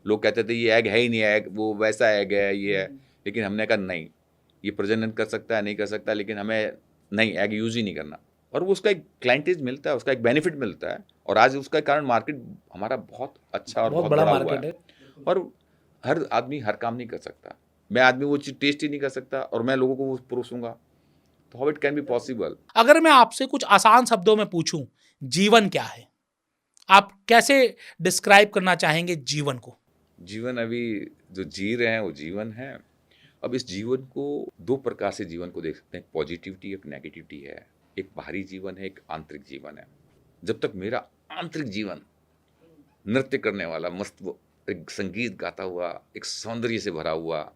लोग कहते थे ये एग है ही नहीं, एग वो वैसा एग है, ये है, लेकिन हमने कहा नहीं, ये प्रजनन कर सकता है, नहीं कर सकता, लेकिन हमें नहीं, एग यूज़ ही नहीं करना। और वो उसका एक क्लाइंटेज मिलता है, उसका एक बेनिफिट मिलता है, और आज उसका कारण मार्केट हमारा बहुत अच्छा और बहुत बहुत बड़ा बड़ा हुआ मार्केट है। है। और हर आदमी हर काम नहीं कर सकता, मैं आदमी वो चीज़ टेस्ट ही नहीं कर सकता और मैं लोगों को वो परोसूंगा, तो how it can be possible. अगर मैं आपसे कुछ आसान शब्दों में पूछूं, जीवन क्या है? आप कैसे डिस्क्राइब करना चाहेंगे जीवन को? जीवन अभी जो जी रहे हैं वो जीवन है। अब इस जीवन को दो प्रकार से जीवन को देख सकते हैं, एक पॉजिटिविटी, एक नेगेटिविटी है, एक बाहरी जीवन है, एक आंतरिक जीवन है। जब तक मेरा आंतरिक जीवन नृत्य करने वाला, मस्त एक संगीत गाता हुआ, एक सौंदर्य से भरा हुआ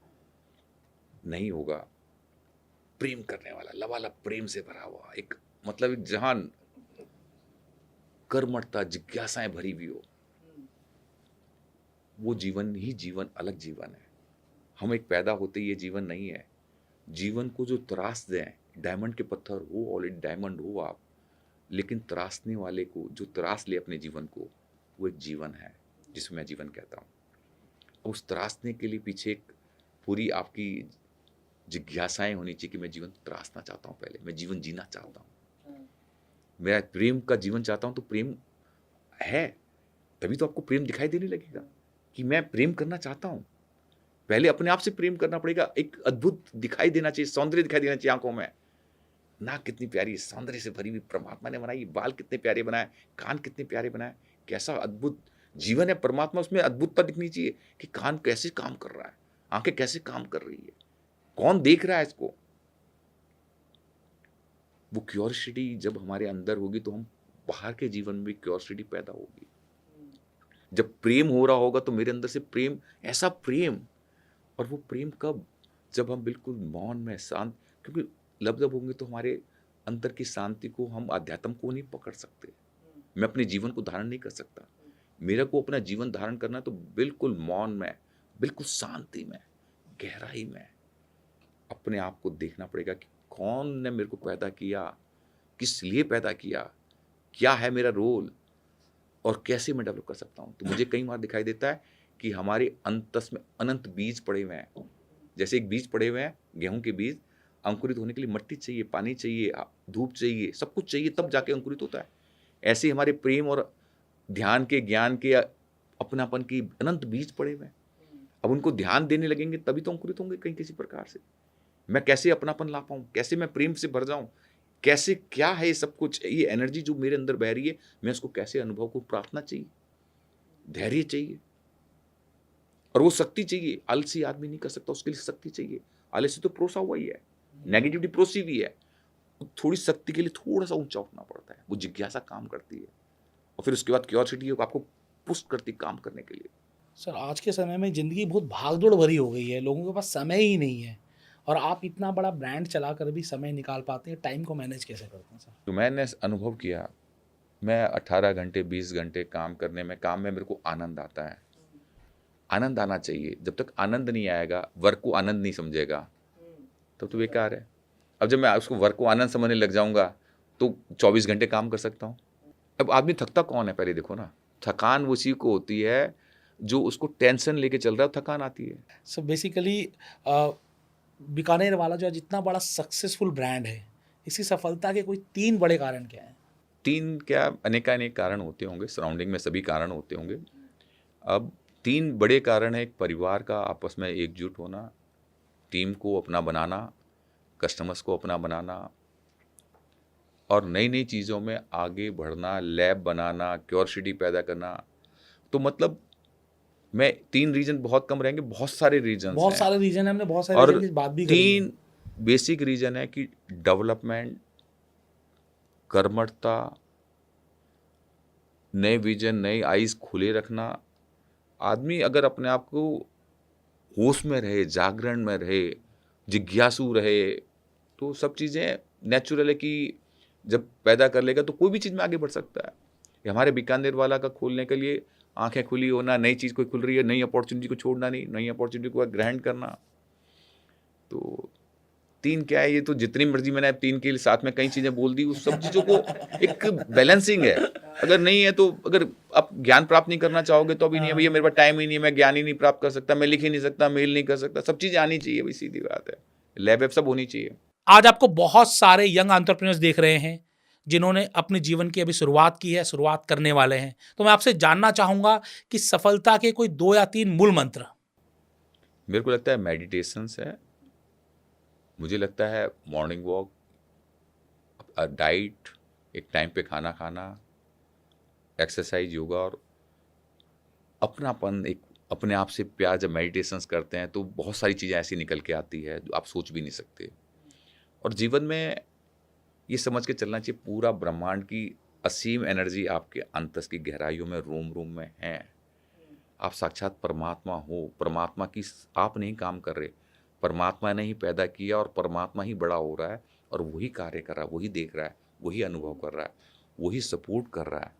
नहीं होगा, प्रेम करने वाला, लबालब प्रेम से भरा हुआ, एक मतलब एक जहां कर्मठता, जिज्ञासाएं भरी हुई हो, वो जीवन ही जीवन अलग जीवन है। हम एक पैदा होते ही ये जीवन नहीं है। जीवन को जो तराश दें, डायमंड के पत्थर हो, ऑलरेडी डायमंड हो आप, लेकिन तराशने वाले को जो तराश ले अपने जीवन को, वो एक जीवन है जिसमें मैं जीवन कहता हूँ। उस तराशने के लिए पीछे एक पूरी आपकी जिज्ञासाएं होनी चाहिए कि मैं जीवन तराशना चाहता हूँ, पहले मैं जीवन जीना चाहता हूँ, मेरा प्रेम का जीवन चाहता हूँ, तो प्रेम है तभी तो आपको प्रेम दिखाई देने लगेगा कि मैं प्रेम करना चाहता हूँ। पहले अपने आप से प्रेम करना पड़ेगा। एक अद्भुत दिखाई देना चाहिए, सौंदर्य दिखाई देना चाहिए आंखों में। नाक कितनी प्यारी, सौंदर्य से भरी हुई परमात्मा ने बनाई, बाल कितने प्यारे बनाए, कान कितने प्यारे बनाए, कैसा अद्भुत जीवन है परमात्मा, उसमें अद्भुतता दिखनी चाहिए कि कान कैसे काम कर रहा है, आंखें कैसे काम कर रही है, कौन देख रहा है इसको। वो क्यूरियोसिटी जब हमारे अंदर होगी तो हम बाहर के जीवन में भी क्यूरियोसिटी पैदा होगी। जब प्रेम हो रहा होगा तो मेरे अंदर से प्रेम, ऐसा प्रेम, और वो प्रेम कब, जब हम बिल्कुल मौन में शांत, क्योंकि लब होंगे तो हमारे अंदर की शांति को, हम अध्यात्म को नहीं पकड़ सकते। मैं अपने जीवन को धारण नहीं कर सकता। मेरे को अपना जीवन धारण करना तो बिल्कुल मौन में, बिल्कुल शांति में, गहराई में अपने आप को देखना पड़ेगा कि कौन ने मेरे को पैदा किया, किस लिए पैदा किया, क्या है मेरा रोल, और कैसे मैं डेवलप कर सकता हूँ। तो मुझे कई बार दिखाई देता है कि हमारे अंतस में अनंत बीज पड़े हुए हैं। जैसे एक बीज पड़े हुए हैं, गेहूं के बीज, अंकुरित होने के लिए मिट्टी चाहिए, पानी चाहिए, धूप चाहिए, सब कुछ चाहिए, तब जाके अंकुरित होता है। ऐसे हमारे प्रेम और ध्यान के, ज्ञान के, अपनापन की अनंत बीज पड़े हुए हैं। अब उनको ध्यान देने लगेंगे तभी तो अंकुरित होंगे कहीं किसी प्रकार से। मैं कैसे अपनापन ला पाऊँ, कैसे मैं प्रेम से भर जाऊँ, कैसे, क्या है ये सब कुछ, ये एनर्जी जो मेरे अंदर बह रही है, मैं उसको कैसे अनुभव को, प्रार्थना चाहिए, धैर्य चाहिए, और वो शक्ति चाहिए। आलसी आदमी नहीं कर सकता, उसके लिए शक्ति चाहिए। आलसी तो प्रोसा हुआ ही है, नेगेटिविटी प्रोसी भी है। थोड़ी शक्ति के लिए थोड़ा सा ऊंचा उठना पड़ता है, वो जिज्ञासा काम करती है, और फिर उसके बाद क्यूरियोसिटी आपको पुश करती काम करने के लिए। सर, आज के समय में ज़िंदगी बहुत भागदौड़ भरी हो गई है, लोगों के पास समय ही नहीं है, और आप इतना बड़ा ब्रांड चलाकर भी समय निकाल पाते हैं, टाइम को मैनेज कैसे करते हैं सर? तो मैंने अनुभव किया, मैं 18 घंटे 20 घंटे काम करने में, काम में मेरे को आनंद आता है। आनंद आना चाहिए। जब तक आनंद नहीं आएगा, वर्क को आनंद नहीं समझेगा, तब तो बेकार है। अब जब मैं उसको वर्क को आनंद समझने लग जाऊंगा तो 24 घंटे काम कर सकता हूँ। अब आदमी थकता कौन है, पहले देखो ना। थकान उसी को होती है जो उसको टेंशन लेके चल रहा है, थकान आती है। सो बेसिकली बीकानेर वाला जो जितना बड़ा सक्सेसफुल ब्रांड है, इसकी सफलता के कोई 3 बड़े कारण क्या हैं? 3 क्या, अनेकानेक कारण होते होंगे, सराउंडिंग में सभी कारण होते होंगे। अब 3 बड़े कारण है। एक, परिवार का आपस में एकजुट होना, टीम को अपना बनाना, कस्टमर्स को अपना बनाना, और नई नई चीज़ों में आगे बढ़ना, लैब बनाना, क्यूरियोसिटी पैदा करना। तो मतलब मैं 3 रीजन बहुत कम रहेंगे, बहुत सारे रीजन बहुत हैं। सारे रीजन है, हमने बहुत सारे और रीजन की बात भी करी है। 3 बेसिक रीजन है कि डेवलपमेंट, कर्मठता, नए विजन, नए आइज खुले रखना। आदमी अगर अपने आप को होश में रहे, जागरण में रहे, जिज्ञासु रहे, तो सब चीज़ें नेचुरल है कि जब पैदा कर लेगा तो कोई भी चीज़ में आगे बढ़ सकता है। ये हमारे बीकानेर वाला का खोलने के लिए आंखें खुली होना, नई चीज़ कोई खुल रही है, नई अपॉर्चुनिटी को छोड़ना नहीं, नई अपॉर्चुनिटी को ग्रहण करना। तो 3 क्या है, ये तो जितनी मर्जी मैंने 3 के साथ में कई चीज़ें बोल दी, उस सब चीज़ों को एक बैलेंसिंग है। अगर नहीं है तो, अगर आप ज्ञान प्राप्त नहीं करना चाहोगे तो अभी नहीं है भैया, मेरे पास टाइम ही नहीं है, मैं ज्ञान ही नहीं प्राप्त कर सकता, मैं लिख ही नहीं सकता, मेल नहीं कर सकता। सब चीज़ें आनी चाहिए, भाई सीधी बात है। लैब वैब सब होनी चाहिए। आज आपको बहुत सारे यंग एंटरप्रेन्योर्स देख रहे हैं जिन्होंने अपने जीवन की अभी शुरुआत की है, शुरुआत करने वाले हैं। तो मैं आपसे जानना चाहूँगा कि सफलता के कोई 2 या 3 मूल मंत्र? मेरे को लगता है मेडिटेशंस है, मुझे लगता है मॉर्निंग वॉक, डाइट, एक टाइम पे खाना खाना, एक्सरसाइज, योगा, और अपनापन, एक अपने आप से प्यार। जब मेडिटेशंस करते हैं तो बहुत सारी चीज़ें ऐसी निकल के आती है जो आप सोच भी नहीं सकते। और जीवन में ये समझ के चलना चाहिए, पूरा ब्रह्मांड की असीम एनर्जी आपके अंतस की गहराइयों में, रोम रोम में है। आप साक्षात परमात्मा हो। परमात्मा की आप नहीं काम कर रहे, परमात्मा ने ही पैदा किया, और परमात्मा ही बड़ा हो रहा है, और वही कार्य कर रहा है, वही देख रहा है, वही अनुभव कर रहा है, वही सपोर्ट कर रहा है।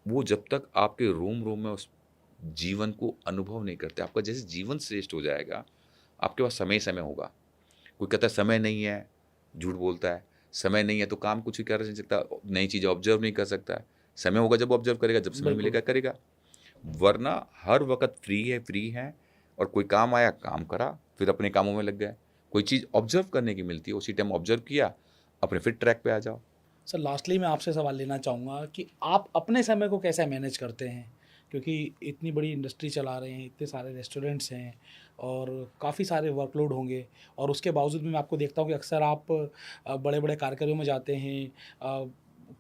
वो जब तक आपके रोम रोम में उस जीवन को अनुभव नहीं करते, आपका जैसे जीवन श्रेष्ठ हो जाएगा, आपके पास समय समय होगा। कोई कहता है समय नहीं है, झूठ बोलता है। समय नहीं है तो काम कुछ ही कर नहीं सकता, नई चीज़ें ऑब्जर्व नहीं कर सकता है। समय होगा जब ऑब्जर्व करेगा, जब समय मिलेगा करेगा, वरना हर वक्त फ्री है, और कोई काम आया, काम करा, फिर अपने कामों में लग गए। कोई चीज़ ऑब्जर्व करने की मिलती है, उसी टाइम ऑब्जर्व किया, अपने फिर ट्रैक पे आ जाओ। सर, लास्टली मैं आपसे सवाल लेना चाहूँगा कि आप अपने समय को कैसे मैनेज करते हैं? क्योंकि इतनी बड़ी इंडस्ट्री चला रहे हैं, इतने सारे रेस्टोरेंट्स हैं और काफ़ी सारे वर्कलोड होंगे, और उसके बावजूद भी मैं आपको देखता हूँ कि अक्सर आप बड़े बड़े कार्यक्रमों में जाते हैं,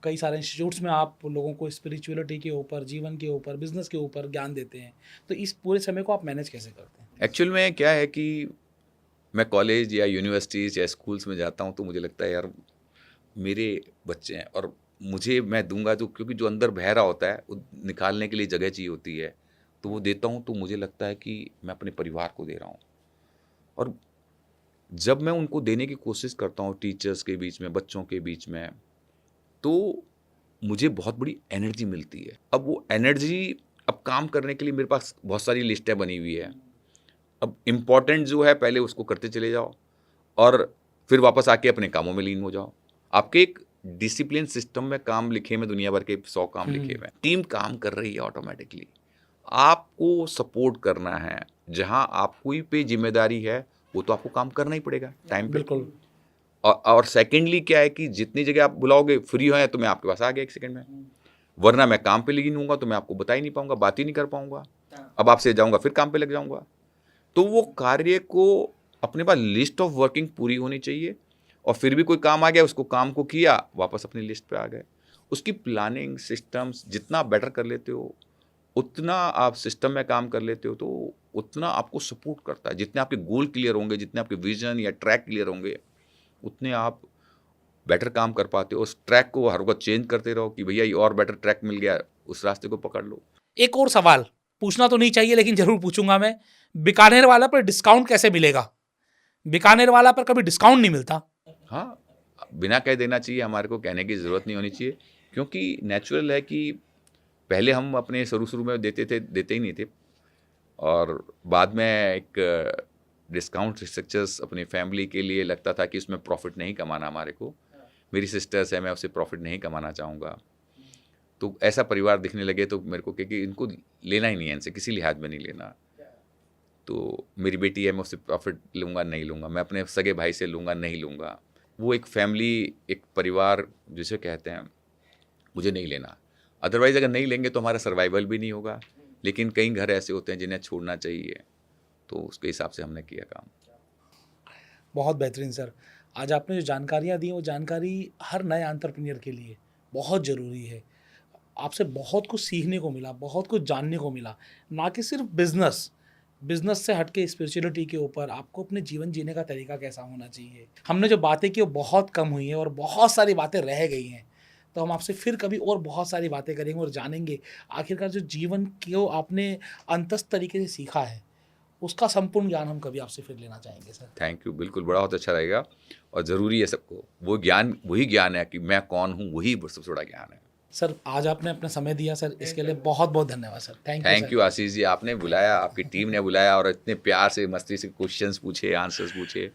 कई सारे इंस्टीट्यूट्स में आप लोगों को स्पिरिचुअलिटी के ऊपर, जीवन के ऊपर, बिजनेस के ऊपर ज्ञान देते हैं। तो इस पूरे समय को आप मैनेज कैसे करते हैं? एक्चुअल में क्या है कि मैं कॉलेज या यूनिवर्सिटीज़ या स्कूल्स में जाता हूँ तो मुझे लगता है यार मेरे बच्चे हैं और मुझे मैं दूंगा जो, क्योंकि जो अंदर बह रहा होता है वो निकालने के लिए जगह चाहिए होती है, तो वो देता हूँ तो मुझे लगता है कि मैं अपने परिवार को दे रहा हूँ। और जब मैं उनको देने की कोशिश करता हूँ टीचर्स के बीच में, बच्चों के बीच में, तो मुझे बहुत बड़ी एनर्जी मिलती है। अब वो एनर्जी, अब काम करने के लिए मेरे पास बहुत सारी लिस्टें बनी हुई है। अब इम्पॉर्टेंट जो है पहले उसको करते चले जाओ और फिर वापस आके अपने कामों में लीन हो जाओ। आपके एक डिसिप्लिन सिस्टम में काम लिखे में दुनिया भर के 100 काम लिखे हुए हैं, टीम काम कर रही है ऑटोमेटिकली। आपको सपोर्ट करना है, जहां आपको ही पे जिम्मेदारी है वो तो आपको काम करना ही पड़ेगा टाइम पे। बिल्कुल। और सेकेंडली क्या है कि जितनी जगह आप बुलाओगे फ्री है तो मैं आपके पास आ गया 1 सेकंड में, वरना मैं काम पे लीन हूँगा तो मैं आपको बता ही नहीं पाऊंगा, बात ही नहीं कर पाऊंगा। अब आपसे जाऊंगा फिर काम पे लग जाऊंगा। तो वो कार्य को अपने पास लिस्ट ऑफ वर्किंग पूरी होनी चाहिए, और फिर भी कोई काम आ गया उसको काम को किया, वापस अपनी लिस्ट पे आ गए। उसकी प्लानिंग सिस्टम्स जितना बेटर कर लेते हो, उतना आप सिस्टम में काम कर लेते हो तो उतना आपको सपोर्ट करता है। जितने आपके गोल क्लियर होंगे, जितने आपके विजन या ट्रैक क्लियर होंगे, उतने आप बेटर काम कर पाते हो। उस ट्रैक को हर वक्त चेंज करते रहो कि भैया ये और बेटर ट्रैक मिल गया, उस रास्ते को पकड़ लो। एक और सवाल पूछना तो नहीं चाहिए लेकिन जरूर पूछूंगा मैं, बीकानेर वाला पर डिस्काउंट कैसे मिलेगा? बीकानेर वाला पर कभी डिस्काउंट नहीं मिलता। हाँ, बिना कह देना चाहिए, हमारे को कहने की ज़रूरत नहीं होनी चाहिए, क्योंकि नेचुरल है कि पहले हम अपने शुरू में देते ही नहीं थे, और बाद में एक डिस्काउंट स्ट्रक्चर्स अपनी फैमिली के लिए लगता था कि उसमें प्रॉफिट नहीं कमाना हमारे को। मेरी सिस्टर्स है, मैं उससे प्रॉफिट नहीं कमाना चाहूँगा, तो ऐसा परिवार दिखने लगे तो मेरे को कि इनको लेना ही नहीं है, इनसे किसी लिहाज में नहीं लेना। तो मेरी बेटी है, मैं उससे प्रॉफिट लूँगा नहीं लूँगा, मैं अपने सगे भाई से लूँगा नहीं लूँगा। वो एक फैमिली, एक परिवार जिसे कहते हैं, मुझे नहीं लेना। अदरवाइज़ अगर नहीं लेंगे तो हमारा सर्वाइवल भी नहीं होगा, लेकिन कई घर ऐसे होते हैं जिन्हें छोड़ना चाहिए, तो उसके हिसाब से हमने किया काम। बहुत बेहतरीन सर। आज आपने जो जानकारियाँ दी वो जानकारी हर नए एंटरप्रेन्योर के लिए बहुत ज़रूरी है। आपसे बहुत कुछ सीखने को मिला, बहुत कुछ जानने को मिला, ना कि सिर्फ बिजनेस से हटके स्पिरिचुअलिटी के ऊपर आपको अपने जीवन जीने का तरीका कैसा होना चाहिए। हमने जो बातें की वो बहुत कम हुई हैं और बहुत सारी बातें रह गई हैं, तो हम आपसे फिर कभी और बहुत सारी बातें करेंगे और जानेंगे आखिरकार जो जीवन को आपने अंतस्थ तरीके से सीखा है उसका संपूर्ण ज्ञान हम कभी आपसे फिर लेना चाहेंगे सर। थैंक यू, बिल्कुल, बहुत अच्छा रहेगा, और ज़रूरी है सबको वो ज्ञान, वही ज्ञान है कि मैं कौन हूँ, वही सबसे बड़ा ज्ञान है। सर आज आपने अपना समय दिया सर, इसके लिए बहुत बहुत धन्यवाद sir. Thank you Ashish ji, आपने बुलाया, आपकी टीम ने बुलाया और इतने प्यार से मस्ती से क्वेश्चंस पूछे, आंसर्स पूछे,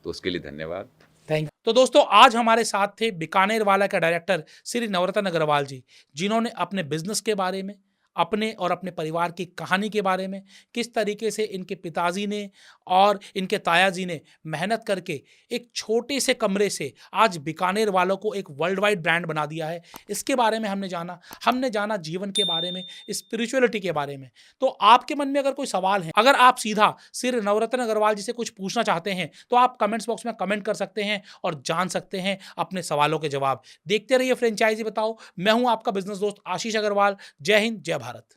तो उसके लिए धन्यवाद। थैंक। तो दोस्तों आज हमारे साथ थे बीकानेर वाला का डायरेक्टर श्री नवरत्न अग्रवाल जी, जिन्होंने अपने बिजनेस के बारे में, अपने और अपने परिवार की कहानी के बारे में, किस तरीके से इनके पिताजी ने और इनके ताया जी ने मेहनत करके एक छोटे से कमरे से आज बीकानेर वालों को एक वर्ल्ड वाइड ब्रांड बना दिया है, इसके बारे में हमने जाना जीवन के बारे में, स्पिरिचुअलिटी के बारे में। तो आपके मन में अगर कोई सवाल है, अगर आप सीधा श्री नवरत्न अग्रवाल जी से कुछ पूछना चाहते हैं तो आप कमेंट्स बॉक्स में कमेंट कर सकते हैं और जान सकते हैं अपने सवालों के जवाब। देखते रहिए फ्रेंचाइजी बताओ। मैं हूं आपका बिजनेस दोस्त आशीष अग्रवाल। जय हिंद, जय भारत।